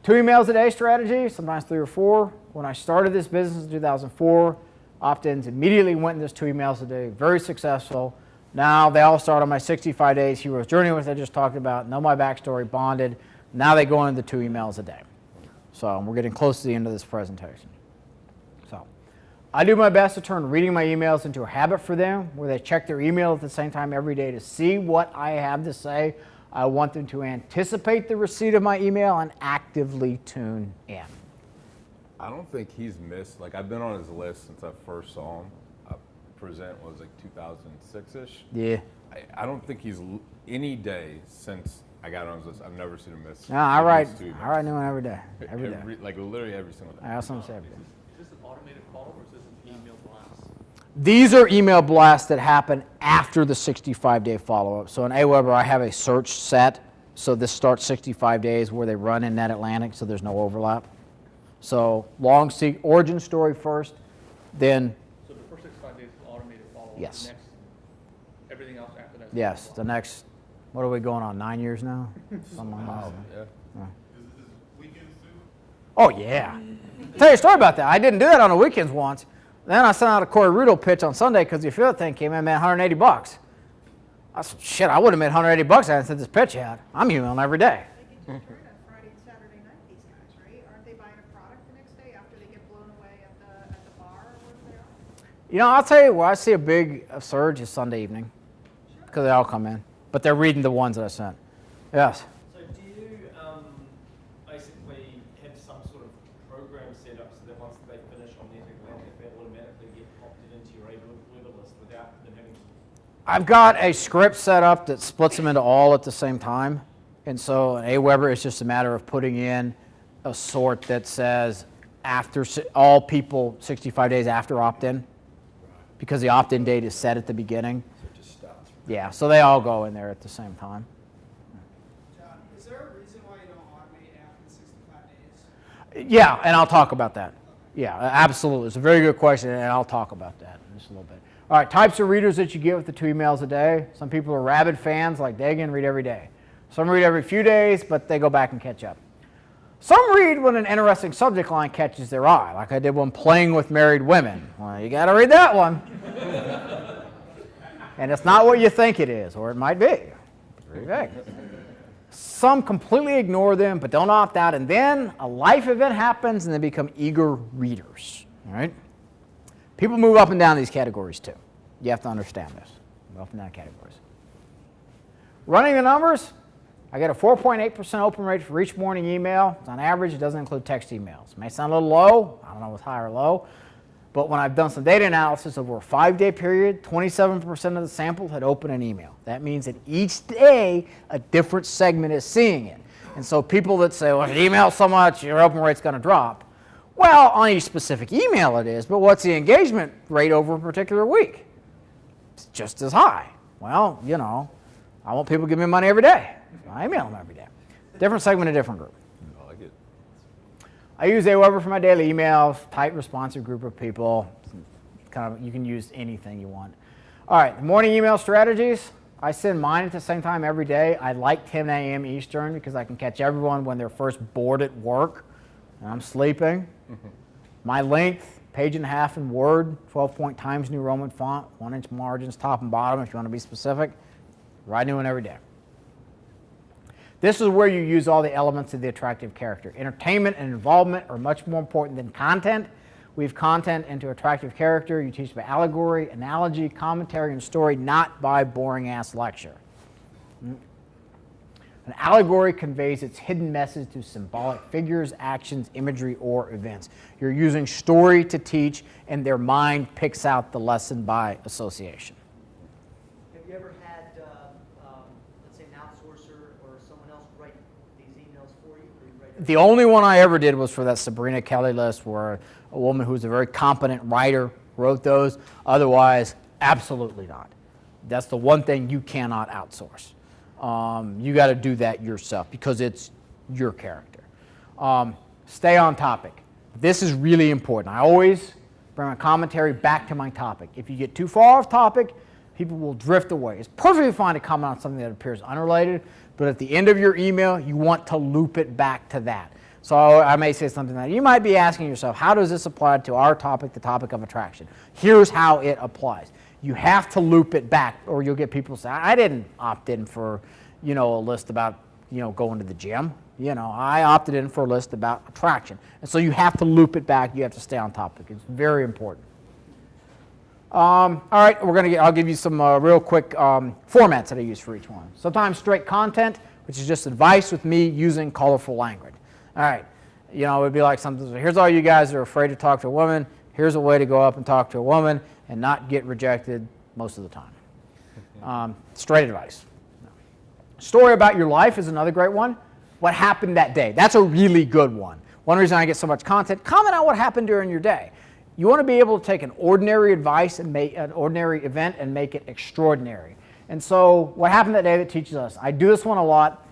2 emails a day strategy, sometimes 3 or 4. When I started this business in 2004, opt-ins immediately went in this 2 emails a day. Very successful. Now they all start on my 65 days hero's journey, which I just talked about. Know my backstory, bonded. Now they go into 2 emails a day. So we're getting close to the end of this presentation. So I do my best to turn reading my emails into a habit for them, where they check their email at the same time every day to see what I have to say. I want them to anticipate the receipt of my email and actively tune in. I don't think he's missed, like I've been on his list since I first saw him. Present was like 2006-ish. Yeah. I don't think he's any day since I got on his list. I've never seen him miss. No, I write new one every day. Every day. Like literally every single day. I have something to say every day. Is this an automated call or is this an email blast? These are email blasts that happen after the 65-day follow-up. So in Aweber, I have a search set. So this starts 65 days where they run in Net Atlantic, so there's no overlap. So long origin story first, then. So the first 65 days is automated follow-up. Yes. Next, everything else after that. Yes, the next, what are we going on, 9 years now? Something like that. Yeah. Oh, yeah. I'll tell you a story about that. I didn't do that on the weekends once. Then I sent out a Corey Rudel pitch on Sunday because the affiliate thing came in, man, $180. I said, shit, I would have made $180 if I hadn't sent this pitch out. I'm emailing every day. They get to turn on Friday and Saturday night, these guys, right? Aren't they buying a product the next day after they get blown away at the bar or whatever they are? You know, I'll tell you where I see a big surge is Sunday evening because they all come in. But they're reading the ones that I sent. Yes. So do you basically have some sort of program set up so that once they finish on Net Atlantic, they automatically get opted into your Aweber list without them having to? I've got a script set up that splits them into all at the same time. And so an Aweber is just a matter of putting in a sort that says after all people 65 days after opt-in, because the opt-in date is set at the beginning. Yeah, so they all go in there at the same time. John, is there a reason why you don't automate after the 65 days? Yeah, and I'll talk about that. Yeah, absolutely. It's a very good question, and I'll talk about that in just a little bit. All right, types of readers that you get with the 2 emails a day. Some people are rabid fans like Dagan, read every day. Some read every few days, but they go back and catch up. Some read when an interesting subject line catches their eye, like I did one playing with married women. Well, you got to read that one. And it's not what you think it is, or it might be. Very vague. Some completely ignore them, but don't opt out, and then a life event happens, and they become eager readers. All right? People move up and down these categories, too. You have to understand this. Move up and down categories. Running the numbers, I get a 4.8% open rate for each morning email. On average, it doesn't include text emails. It may sound a little low. I don't know if it's high or low. But when I've done some data analysis over a 5-day period, 27% of the samples had opened an email. That means that each day, a different segment is seeing it. And so people that say, well, if you email so much, your open rate's going to drop. Well, on each specific email it is, but what's the engagement rate over a particular week? It's just as high. Well, you know, I want people to give me money every day. So I email them every day. Different segment, a different group. I like it. I use Aweber for my daily emails, tight responsive group of people. Kind of, you can use anything you want. All right, the morning email strategies. I send mine at the same time every day. I like 10 a.m. Eastern because I can catch everyone when they're first bored at work and I'm sleeping. My length, 1.5 pages in Word, 12-point Times New Roman font, 1-inch margins, top and bottom if you want to be specific. Write new one every day. This is where you use all the elements of the attractive character. Entertainment and involvement are much more important than content. Weave content into attractive character. You teach by allegory, analogy, commentary, and story, not by boring-ass lecture. An allegory conveys its hidden message through symbolic figures, actions, imagery, or events. You're using story to teach, and their mind picks out the lesson by association. Have you ever had, let's say, an outsourcer or someone else write these emails for you? Or you write The only one I ever did was for that Sabrina Kelly list, where a woman who's a very competent writer wrote those. Otherwise, absolutely not. That's the one thing you cannot outsource. You got to do that yourself because it's your character. Stay on topic. This is really important. I always bring my commentary back to my topic. If you get too far off topic, people will drift away. It's perfectly fine to comment on something that appears unrelated, but at the end of your email, you want to loop it back to that. So I may say something like, you might be asking yourself, how does this apply to our topic, the topic of attraction? Here's how it applies. You have to loop it back, or you'll get people say, I didn't opt in for, you know, a list about, you know, going to the gym. You know, I opted in for a list about attraction. And so you have to loop it back. You have to stay on topic. It's very important. All right, I'll give you some real quick formats that I use for each one. Sometimes straight content, which is just advice with me using colorful language. All right, you know, it would be like something, here's all you guys that are afraid to talk to a woman. Here's a way to go up and talk to a woman and not get rejected most of the time. Straight advice. Story about your life is another great one. What happened that day? That's a really good one. One reason I get so much content, comment on what happened during your day. You want to be able to take an ordinary advice and make an ordinary event and make it extraordinary. And so what happened that day that teaches us? I do this one a lot.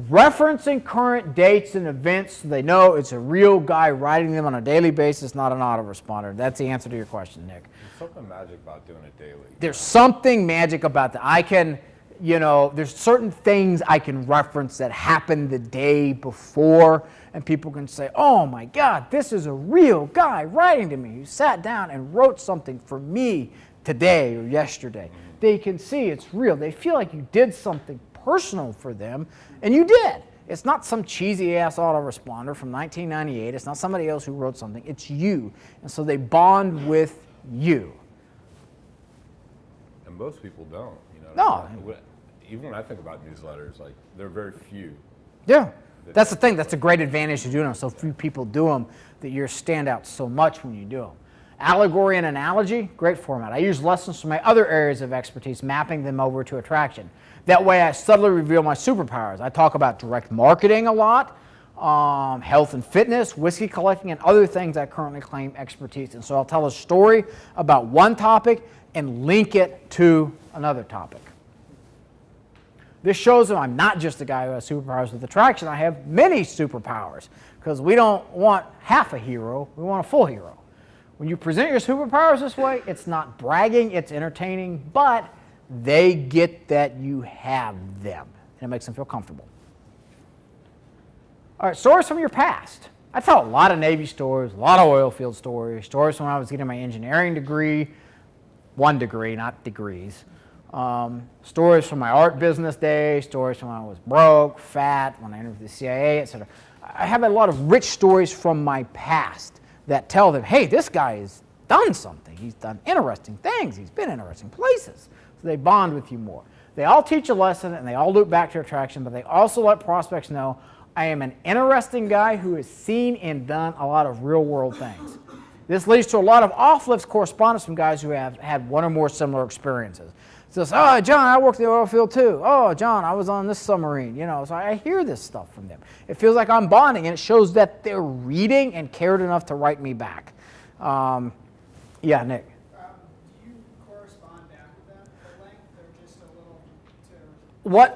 Referencing current dates and events so they know it's a real guy writing them on a daily basis, not an autoresponder. That's the answer to your question, Nick. There's something magic about doing it daily. There's something magic about that. I can, you know, there's certain things I can reference that happened the day before, and people can say, oh my God, this is a real guy writing to me who sat down and wrote something for me today or yesterday. They can see it's real. They feel like you did something personal for them, and you did. It's not some cheesy-ass autoresponder from 1998. It's not somebody else who wrote something. It's you. And so they bond with you. And most people don't. You know, No. Even when I think about newsletters, like, they're very few. Yeah. That's the thing. That's a great advantage to doing them. So few people do them that you stand out so much when you do them. Allegory and analogy, great format. I use lessons from my other areas of expertise, mapping them over to attraction. That way I subtly reveal my superpowers. I talk about direct marketing a lot, health and fitness, whiskey collecting, and other things I currently claim expertise in. So I'll tell a story about one topic and link it to another topic. This shows that I'm not just the guy who has superpowers with attraction. I have many superpowers because we don't want half a hero. We want a full hero. When you present your superpowers this way, it's not bragging, it's entertaining, but they get that you have them, and it makes them feel comfortable. All right, stories from your past. I tell a lot of Navy stories, a lot of oil field stories, stories from when I was getting my engineering degree, 1 degree, not degrees, Stories from my art business days, stories from when I was broke, fat, when I entered the CIA, etc. I have a lot of rich stories from my past that tell them, hey, this guy has done something. He's done interesting things. He's been interesting places. So they bond with you more. They all teach a lesson, and they all loop back to attraction, but they also let prospects know I am an interesting guy who has seen and done a lot of real-world things. This leads to a lot of off-list correspondence from guys who have had one or more similar experiences. So, oh, John, I worked in the oil field too. Oh, John, I was on this submarine. You know, so I hear this stuff from them. It feels like I'm bonding, and it shows that they're reading and cared enough to write me back. Yeah, Nick. Do you correspond back with them at length, or just a little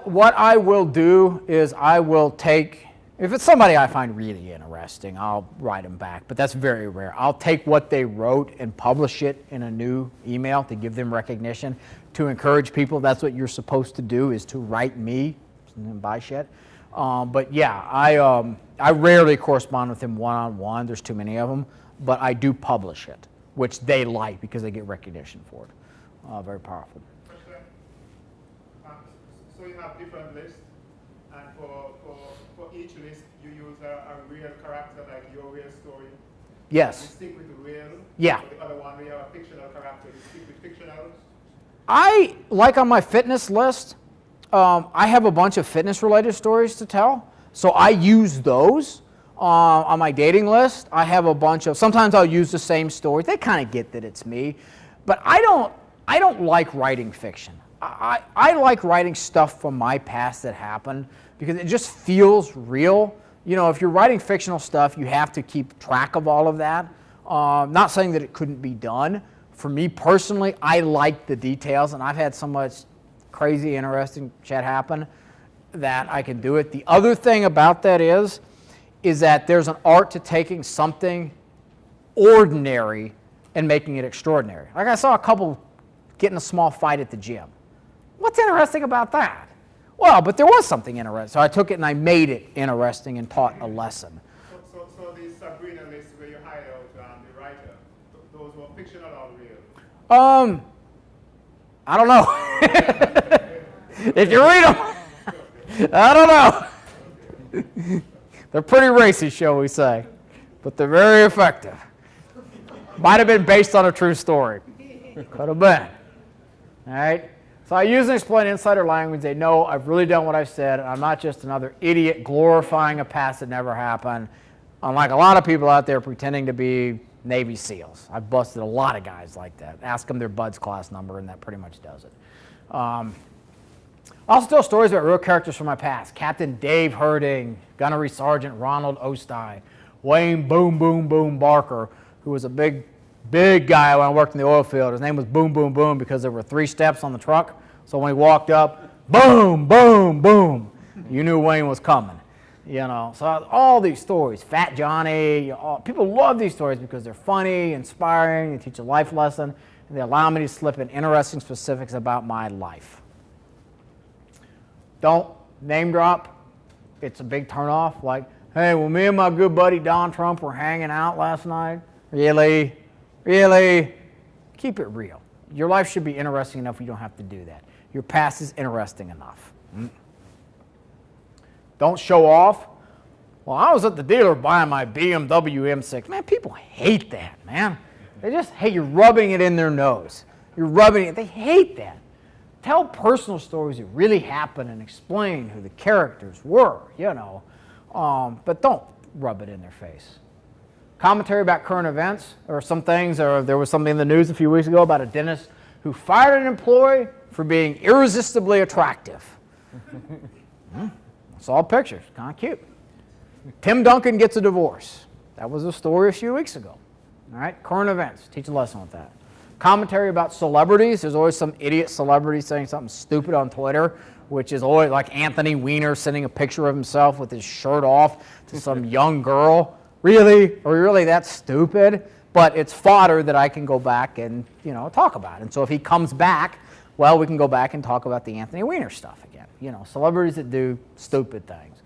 to... What I will do is I will take, if it's somebody I find really interesting, I'll write them back, but that's very rare. I'll take what they wrote and publish it in a new email to give them recognition, to encourage people. That's what you're supposed to do, is to write me and buy shit. But yeah, I rarely correspond with them one-on-one. There's too many of them, but I do publish it, which they like because they get recognition for it. Very powerful. So you have different lists, and for each list you use a real character, like your real story. Yes. You stick with the real. Yeah. For the other one, we have a fictional character. You stick with fictional. Like on my fitness list, I have a bunch of fitness-related stories to tell, so I use those. On my dating list, I have a bunch of, sometimes I'll use the same story. They kind of get that it's me, but I don't like writing fiction. I like writing stuff from my past that happened because it just feels real. You know, if you're writing fictional stuff, you have to keep track of all of that. Not saying that it couldn't be done. For me personally, I like the details, and I've had so much crazy, interesting shit happen that I can do it. The other thing about that is that there's an art to taking something ordinary and making it extraordinary. Like I saw a couple get in a small fight at the gym. What's interesting about that? Well, but there was something interesting. So I took it and I made it interesting and taught a lesson. So the Sabrina list where you hired out the writer, those were fictional or real? I don't know. If you read them, I don't know. They're pretty racy, shall we say, but they're very effective. Might have been based on a true story. Could have been. All right? So I use and explain insider language. They know I've really done what I've said, and I'm not just another idiot glorifying a past that never happened, unlike a lot of people out there pretending to be Navy SEALs. I've busted a lot of guys like that. Ask them their BUDS class number, and that pretty much does it. I also tell stories about real characters from my past. Captain Dave Herding, Gunnery Sergeant Ronald Ostai, Wayne Boom Boom Boom Barker, who was a big guy when I worked in the oil field. His name was Boom Boom Boom because there were 3 steps on the truck. So when he walked up, boom, boom, boom, you knew Wayne was coming. You know, so all these stories, Fat Johnny, people love these stories because they're funny, inspiring, they teach a life lesson, and they allow me to slip in interesting specifics about my life. Don't name drop. It's a big turnoff. Like, hey, well, me and my good buddy Don Trump were hanging out last night. Really? Really? Keep it real. Your life should be interesting enough you don't have to do that. Your past is interesting enough. Don't show off. Well, I was at the dealer buying my BMW M6. Man, people hate that, man. They just hate you rubbing it in their nose. You're rubbing it. They hate that. Tell personal stories that really happened and explain who the characters were, you know. But don't rub it in their face. Commentary about current events. There are some things, there was something in the news a few weeks ago about a dentist who fired an employee for being irresistibly attractive. Saw pictures, kind of cute. Tim Duncan gets a divorce. That was a story a few weeks ago. All right, current events, teach a lesson with that. Commentary about celebrities. There's always some idiot celebrity saying something stupid on Twitter, which is always like Anthony Weiner sending a picture of himself with his shirt off to some young girl. Really? Are you really that stupid? But it's fodder that I can go back and, you know, talk about. And so if he comes back, well, we can go back and talk about the Anthony Weiner stuff again. You know, celebrities that do stupid things.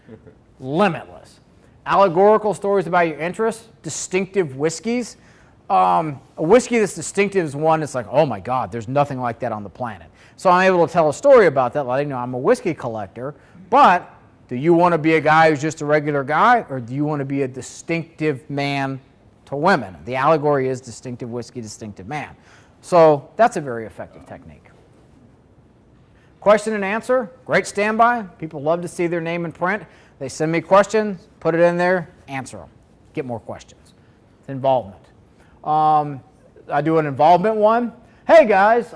Limitless. Allegorical stories about your interests. Distinctive whiskeys. a whiskey that's distinctive is one that's like, oh my God, there's nothing like that on the planet. So I'm able to tell a story about that, letting you know I'm a whiskey collector, but do you want to be a guy who's just a regular guy, or do you want to be a distinctive man to women? The allegory is distinctive whiskey, distinctive man. So that's a very effective technique. Question and answer, great standby. People love to see their name in print. They send me questions, put it in there, answer them. Get more questions. It's involvement. I do an involvement one. Hey guys,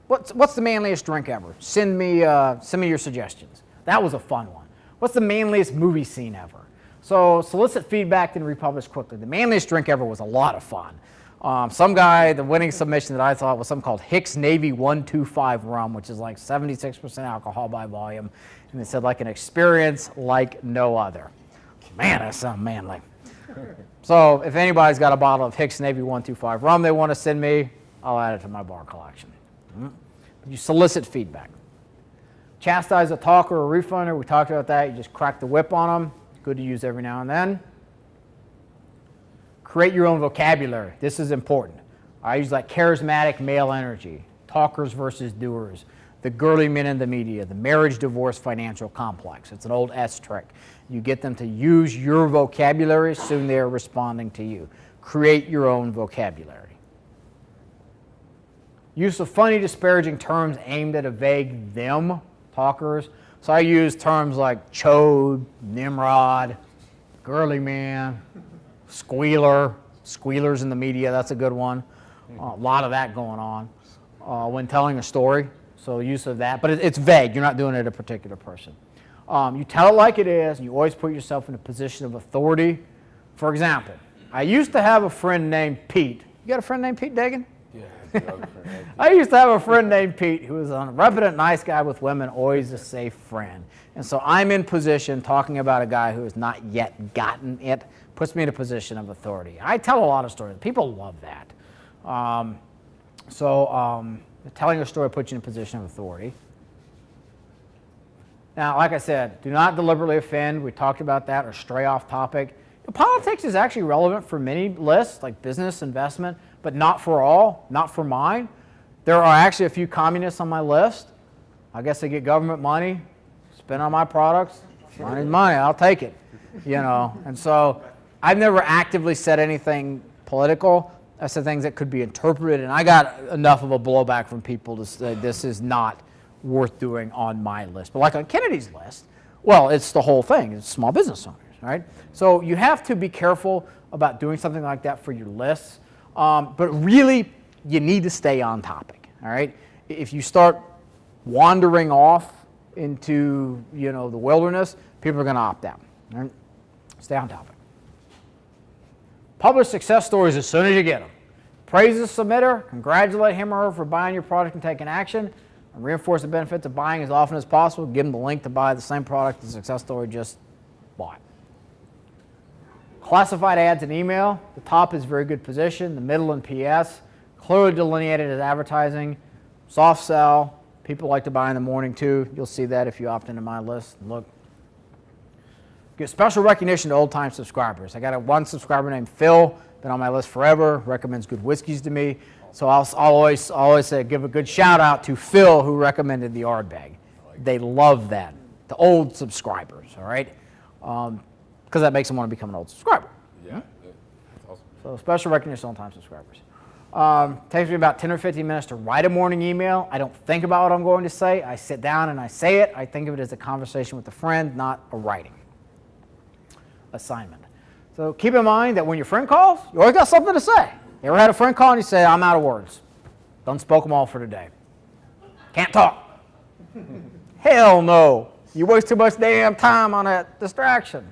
what's the manliest drink ever? Send me your suggestions. That was a fun one. What's the manliest movie scene ever? So solicit feedback and republish quickly. The manliest drink ever was a lot of fun. Some guy, the winning submission that I thought was something called Hicks Navy 125 rum, which is like 76% alcohol by volume. And it said like an experience like no other. Man, that sounds manly. So if anybody's got a bottle of Hicks Navy 125 rum they want to send me, I'll add it to my bar collection. You solicit feedback. Chastise a talker or a refunder, we talked about that. You just crack the whip on them. Good to use every now and then. Create your own vocabulary. This is important. I use like charismatic male energy, talkers versus doers, the girly men in the media, the marriage, divorce, financial complex. It's an old S trick. You get them to use your vocabulary, soon they're responding to you. Create your own vocabulary. Use of funny, disparaging terms aimed at a vague them, talkers. So I use terms like chode, Nimrod, girly man, squealer. Squealers in the media, that's a good one. A lot of that going on when telling a story. So use of that, but it's vague. You're not doing it at a particular person. You tell it like it is, and you always put yourself in a position of authority. For example, I used to have a friend named Pete. You got a friend named Pete, Dagan? Yeah. I used to have a friend named Pete who was a repentant, nice guy with women, always a safe friend. And so I'm in position talking about a guy who has not yet gotten it, puts me in a position of authority. I tell a lot of stories. People love that. Telling a story puts you in a position of authority. Now, like I said, do not deliberately offend. We talked about that, or stray off topic. Politics is actually relevant for many lists, like business, investment, but not for all, not for mine. There are actually a few communists on my list. I guess they get government money, spend on my products. Money's money, I'll take it. You know, and so I've never actively said anything political. I said things that could be interpreted, and I got enough of a blowback from people to say this is not worth doing on my list. But like on Kennedy's list, well, it's the whole thing. It's small business owners, right? So you have to be careful about doing something like that for your lists. But really, you need to stay on topic, all right? If you start wandering off into, the wilderness, people are going to opt out. Right? Stay on topic. Publish success stories as soon as you get them. Praise the submitter, congratulate him or her for buying your product and taking action, and reinforce the benefits of buying as often as possible. Give them the link to buy the same product the success story just bought. Classified ads and email. The top is very good position. The middle and PS. Clearly delineated as advertising. Soft sell. People like to buy in the morning too. You'll see that if you opt into my list. Look. Give special recognition to old-time subscribers. I got one subscriber named Phil, been on my list forever, recommends good whiskeys to me. So I'll always say, give a good shout out to Phil who recommended the Ardbeg. They love that. The old subscribers, all right? Because that makes them want to become an old subscriber. Yeah, that's awesome. So special recognition to old-time subscribers. Takes me about 10 or 15 minutes to write a morning email. I don't think about what I'm going to say. I sit down and I say it. I think of it as a conversation with a friend, not a writing assignment. So keep in mind that when your friend calls, you always got something to say. You ever had a friend call and you say, I'm out of words. Done spoke them all for today. Can't talk. Hell no. You waste too much damn time on that distraction.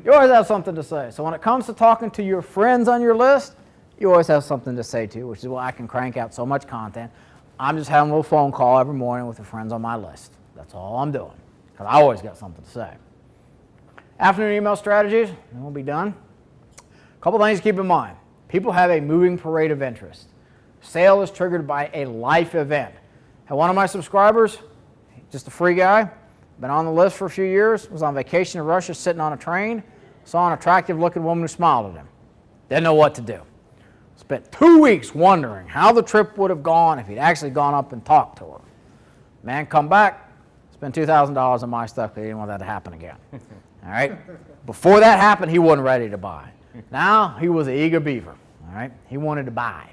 You always have something to say. So when it comes to talking to your friends on your list, you always have something to say too, which is why I can crank out so much content. I'm just having a little phone call every morning with the friends on my list. That's all I'm doing, because I always got something to say. Afternoon email strategies, and we'll be done. A couple things to keep in mind. People have a moving parade of interest. Sale is triggered by a life event. Had one of my subscribers, just a free guy, been on the list for a few years, was on vacation in Russia sitting on a train, saw an attractive looking woman who smiled at him. Didn't know what to do. Spent 2 weeks wondering how the trip would have gone if he'd actually gone up and talked to her. Man come back, spent $2,000 on my stuff because he didn't want that to happen again. All right? Before that happened, he wasn't ready to buy. Now, he was an eager beaver. All right? He wanted to buy.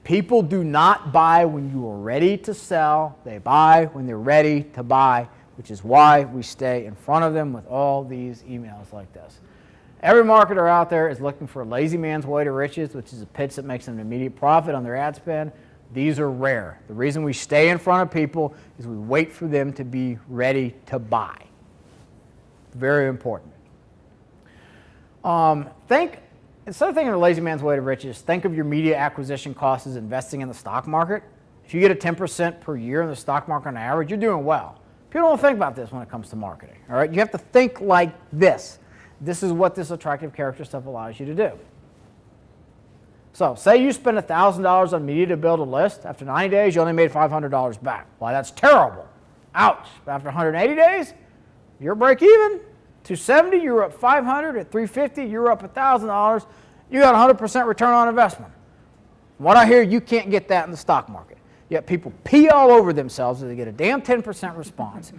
People do not buy when you are ready to sell. They buy when they're ready to buy, which is why we stay in front of them with all these emails like this. Every marketer out there is looking for a lazy man's way to riches, which is a pitch that makes them an immediate profit on their ad spend. These are rare. The reason we stay in front of people is we wait for them to be ready to buy. Very important. Instead of thinking of a lazy man's way to riches, think of your media acquisition costs as investing in the stock market. If you get a 10% per year in the stock market on average, you're doing well. People don't think about this when it comes to marketing. All right? You have to think like this. This is what this attractive character stuff allows you to do. So, say you spend $1,000 on media to build a list. After 90 days, you only made $500 back. Why, that's terrible. Ouch. But after 180 days, you're break even. 270, you're up 500. At 350, you're up $1,000. You got 100% return on investment. From what I hear, you can't get that in the stock market. Yet people pee all over themselves if they get a damn 10% response.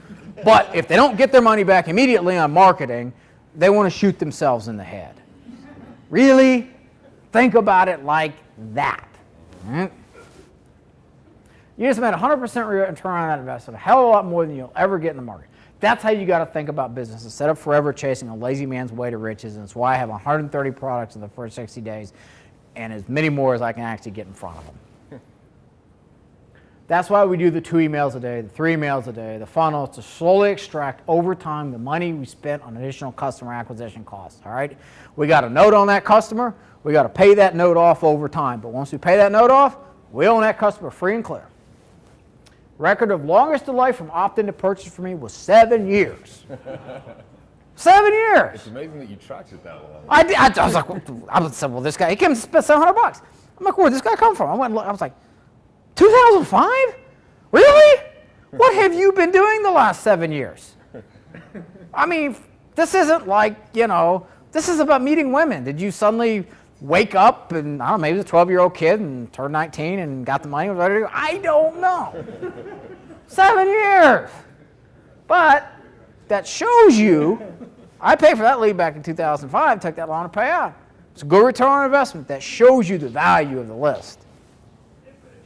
But if they don't get their money back immediately on marketing, they want to shoot themselves in the head. Really? Think about it like that. You just made 100% return on that investment, a hell of a lot more than you'll ever get in the market. That's how you got to think about business instead of forever chasing a lazy man's way to riches. And it's why I have 130 products in the first 60 days and as many more as I can actually get in front of them. That's why we do the 2 emails a day, the 3 emails a day, the funnel, to slowly extract over time the money we spent on additional customer acquisition costs, all right? We got a note on that customer. We got to pay that note off over time. But once we pay that note off, we own that customer free and clear. Record of longest delay from opt-in to purchase for me was 7 years. 7 years. It's amazing that you tracked it that long. I was like, well, this guy, he came to spend $700. I'm like, where'd this guy come from? I was like, 2005? Really? What have you been doing the last 7 years? I mean, this isn't like, you know, this is about meeting women. Did you suddenly wake up and, I don't know, maybe the 12-year-old kid and turned 19 and got the money? I don't know. 7 years. But that shows you, I paid for that lead back in 2005, took that long to pay out. It's a good return on investment. That shows you the value of the list.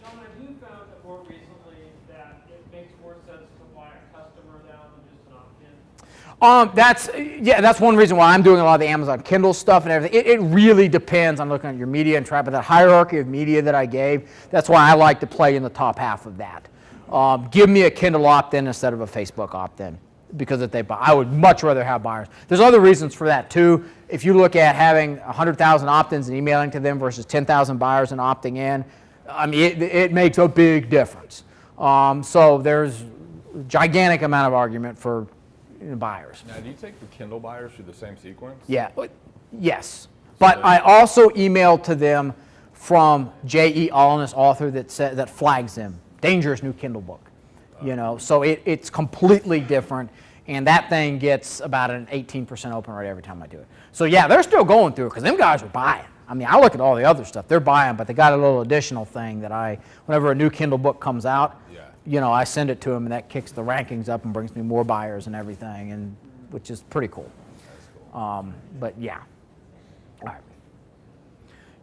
John, have you found that more recently that it makes more sense to buy a customer now than just an opt-in? That's one reason why I'm doing a lot of the Amazon Kindle stuff and everything. It really depends on looking at your media and track, but that hierarchy of media that I gave, that's why I like to play in the top half of that. Give me a Kindle opt-in instead of a Facebook opt-in, because if they buy, I would much rather have buyers. There's other reasons for that too. If you look at having 100,000 opt-ins and emailing to them versus 10,000 buyers and opting in, I mean, it makes a big difference. So there's a gigantic amount of argument for buyers. Now, do you take the Kindle buyers through the same sequence? Yeah, yes. But I also email to them from J.E. Alanis, author that flags them. Dangerous new Kindle book. You know, so it's completely different, and that thing gets about an 18% open rate every time I do it. So yeah, they're still going through it because them guys are buying. I mean, I look at all the other stuff. They're buying, but they got a little additional thing that whenever a new Kindle book comes out, you know, I send it to them, and that kicks the rankings up and brings me more buyers and everything, and which is pretty cool. But yeah. All right.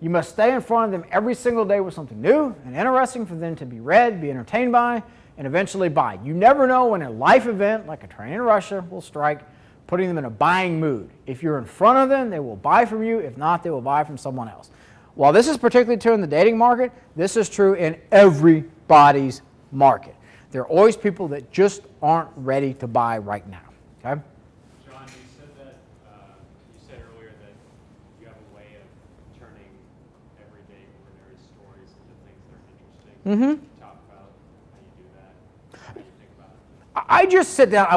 You must stay in front of them every single day with something new and interesting for them to be read, be entertained by, and eventually buy. You never know when a life event like a train in Russia will strike, putting them in a buying mood. If you're in front of them, they will buy from you. If not, they will buy from someone else. While this is particularly true in the dating market, this is true in everybody's market. There are always people that just aren't ready to buy right now. Okay? John, you said earlier that you have a way of turning everyday ordinary stories into things that are interesting. Mm-hmm. Can you talk about how you do that? How you think about it? I just sit down.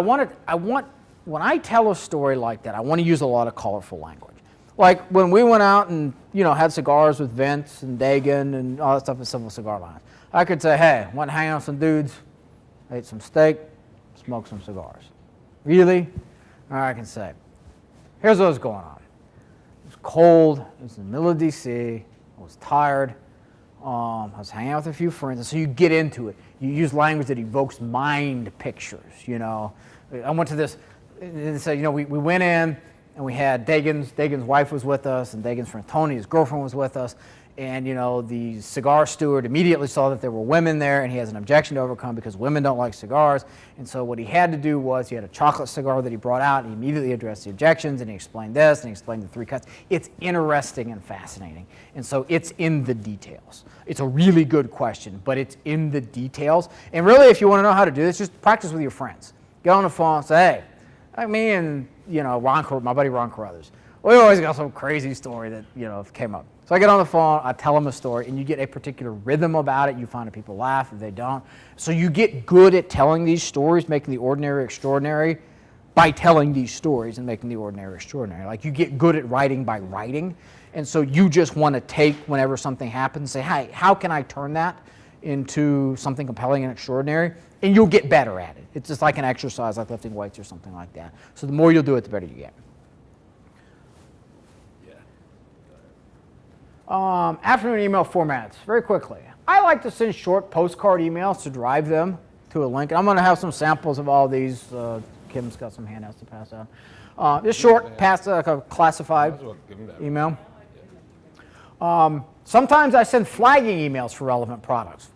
When I tell a story like that, I want to use a lot of colorful language. Like when we went out and, you know, had cigars with Vince and Dagan and all that stuff at Civil Cigar Lines. I could say, hey, went and hang out with some dudes, ate some steak, smoked some cigars. Really? Or I can say, here's what was going on. It was cold. It was in the middle of D.C. I was tired. I was hanging out with a few friends, and so you get into it. You use language that evokes mind pictures, you know. I went to this, and said, you know, we went in, and we had Dagan's wife was with us, and Dagan's friend Tony, his girlfriend, was with us. And, you know, the cigar steward immediately saw that there were women there, and he has an objection to overcome because women don't like cigars. And so what he had to do was he had a chocolate cigar that he brought out, and he immediately addressed the objections, and he explained this, and he explained the 3 cuts. It's interesting and fascinating. And so it's in the details. It's a really good question, but it's in the details. And really, if you want to know how to do this, just practice with your friends. Get on the phone and say, hey, like me and, you know, my buddy Ron Carruthers, we always got some crazy story that, you know, came up. So I get on the phone, I tell them a story, and you get a particular rhythm about it. You find that people laugh if they don't. So you get good at telling these stories, making the ordinary extraordinary by telling these stories and making the ordinary extraordinary. Like you get good at writing by writing. And so you just want to take whenever something happens and say, hey, how can I turn that into something compelling and extraordinary? And you'll get better at it. It's just like an exercise, like lifting weights or something like that. So the more you'll do it, the better you get. Afternoon email formats, very quickly. I like to send short postcard emails to drive them to a link. I'm going to have some samples of all these. Kim's got some handouts to pass out. Just short, like a classified email. Sometimes I send flagging emails for relevant products,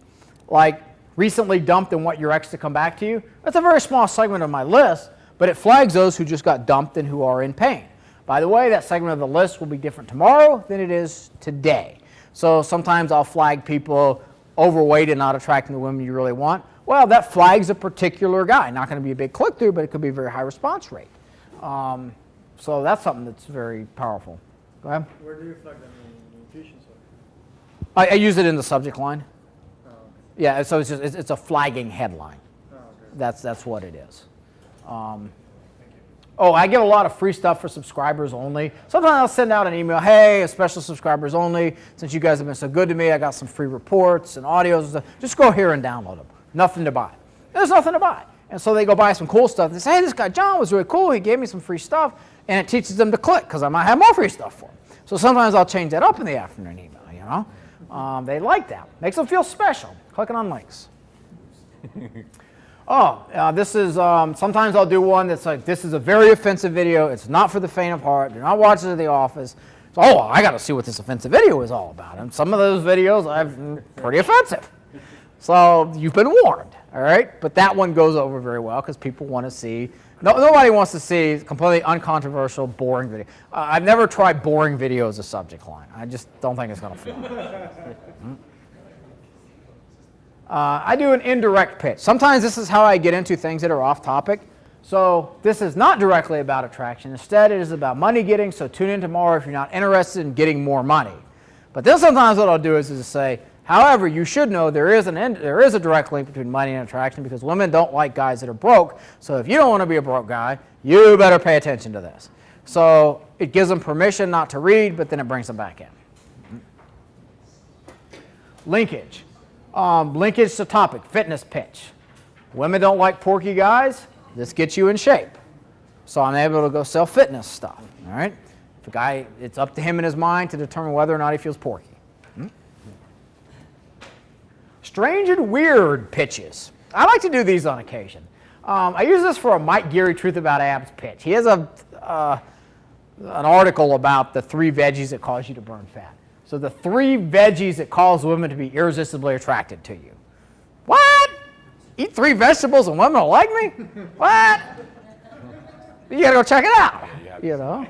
like recently dumped and want your ex to come back to you. That's a very small segment of my list, but it flags those who just got dumped and who are in pain. By the way, that segment of the list will be different tomorrow than it is today. So sometimes I'll flag people overweight and not attracting the women you really want. Well, that flags a particular guy. Not going to be a big click-through, but it could be a very high response rate. So that's something that's very powerful. Go ahead. Where do you flag them in nutrition? I use it in the subject line. Oh, okay. Yeah, so it's a flagging headline. Oh, okay. That's what it is. Oh, I give a lot of free stuff for subscribers only. Sometimes I'll send out an email, hey, special subscribers only. Since you guys have been so good to me, I got some free reports and audios and stuff. Just go here and download them. Nothing to buy. There's nothing to buy. And so they go buy some cool stuff. They say, hey, this guy John was really cool. He gave me some free stuff. And it teaches them to click because I might have more free stuff for them. So sometimes I'll change that up in the afternoon email, you know. They like that. Makes them feel special. Clicking on links. This is, sometimes I'll do one that's like, this is a very offensive video. It's not for the faint of heart. Do not watch it at the office. So, I got to see what this offensive video is all about. And some of those videos are pretty offensive. So you've been warned, all right? But that one goes over very well because people want to see, nobody wants to see completely uncontroversial, boring video. I've never tried boring video as a subject line. I just don't think it's going to fly. I do an indirect pitch. Sometimes this is how I get into things that are off topic. So this is not directly about attraction. Instead, it is about money getting. So tune in tomorrow if you're not interested in getting more money. But then sometimes what I'll do is to say, however, you should know there is a direct link between money and attraction because women don't like guys that are broke. So if you don't want to be a broke guy, you better pay attention to this. So it gives them permission not to read, but then it brings them back in. Linkage. Linkage to topic, fitness pitch. Women don't like porky guys. This gets you in shape. So I'm able to go sell fitness stuff. All right. If a guy, it's up to him in his mind to determine whether or not he feels porky. Strange and weird pitches. I like to do these on occasion. I use this for a Mike Geary Truth About Abs pitch. He has an article about the 3 veggies that cause you to burn fat. So the 3 veggies that cause women to be irresistibly attracted to you. What? Eat 3 vegetables and women will like me? What? You gotta go check it out. You know,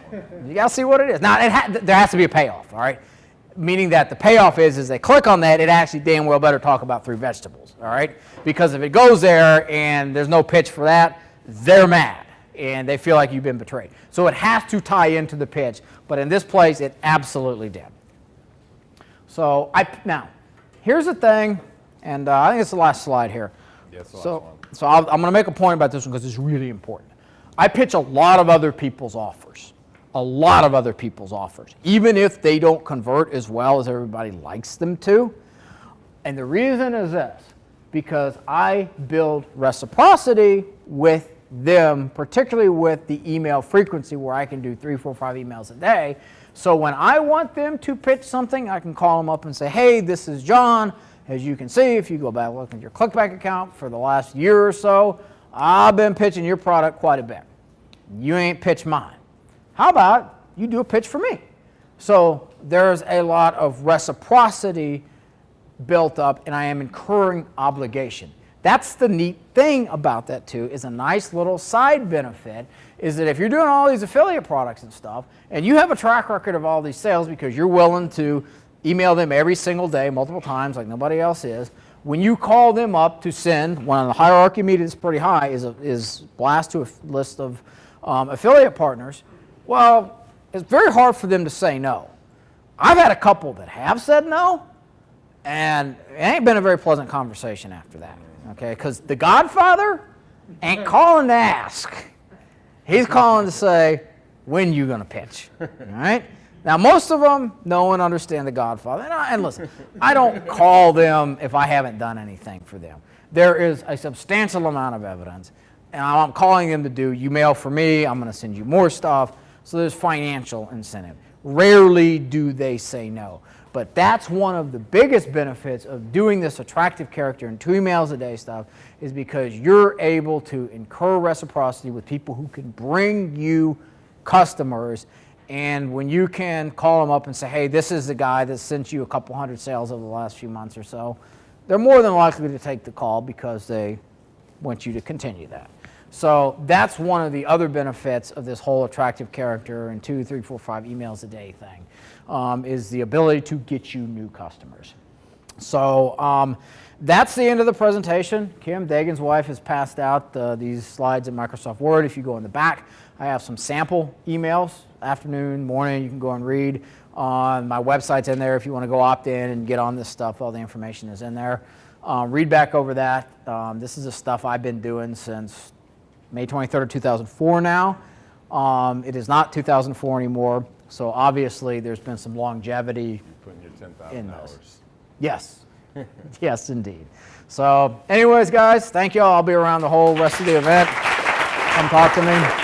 you gotta see what it is. Now, there has to be a payoff, all right? Meaning that the payoff is they click on that, it actually damn well better talk about 3 vegetables, all right? Because if it goes there and there's no pitch for that, they're mad and they feel like you've been betrayed. So it has to tie into the pitch, but in this place, it absolutely did. So now, here's the thing, and I think it's the last slide here. Yeah, it's the so last one. I'm going to make a point about this one because it's really important. I pitch a lot of other people's offers, even if they don't convert as well as everybody likes them to. And the reason is this, because I build reciprocity with them, particularly with the email frequency where I can do 3, 4, 5 emails a day, So when I want them to pitch something, I can call them up and say, hey, this is John. As you can see, if you go back and look at your ClickBank account for the last year or so, I've been pitching your product quite a bit. You ain't pitched mine. How about you do a pitch for me? So there's a lot of reciprocity built up, and I am incurring obligation. That's the neat thing about that too, is a nice little side benefit, is that if you're doing all these affiliate products and stuff, and you have a track record of all these sales because you're willing to email them every single day, multiple times, like nobody else is, when you call them up to send, one of the hierarchy meters pretty high is blast to a list of affiliate partners, well, it's very hard for them to say no. I've had a couple that have said no, and it ain't been a very pleasant conversation after that, okay? Because the Godfather ain't calling to ask. He's calling to say, when you gonna pitch, all right? Now, most of them know and understand the Godfather. And listen, I don't call them if I haven't done anything for them. There is a substantial amount of evidence, and I'm calling them to do, you mail for me, I'm going to send you more stuff, so there's financial incentive. Rarely do they say no. But that's one of the biggest benefits of doing this attractive character and 2 emails a day stuff, is because you're able to incur reciprocity with people who can bring you customers. And when you can call them up and say, hey, this is the guy that sent you a couple hundred sales over the last few months or so, they're more than likely to take the call because they want you to continue that. So that's one of the other benefits of this whole attractive character and 2, 3, 4, 5 emails a day thing, is the ability to get you new customers. So that's the end of the presentation. Kim, Dagan's wife, has passed out these slides in Microsoft Word. If you go in the back, I have some sample emails, afternoon, morning, you can go and read. My website's in there if you want to go opt in and get on this stuff. All the information is in there. Read back over that. This is the stuff I've been doing since May 23rd, 2004 now. It is not 2004 anymore, so obviously there's been some longevity. You're putting your 10,000 hours. Yes. Yes, indeed. So anyways, guys, thank you all. I'll be around the whole rest of the event. Come talk to me.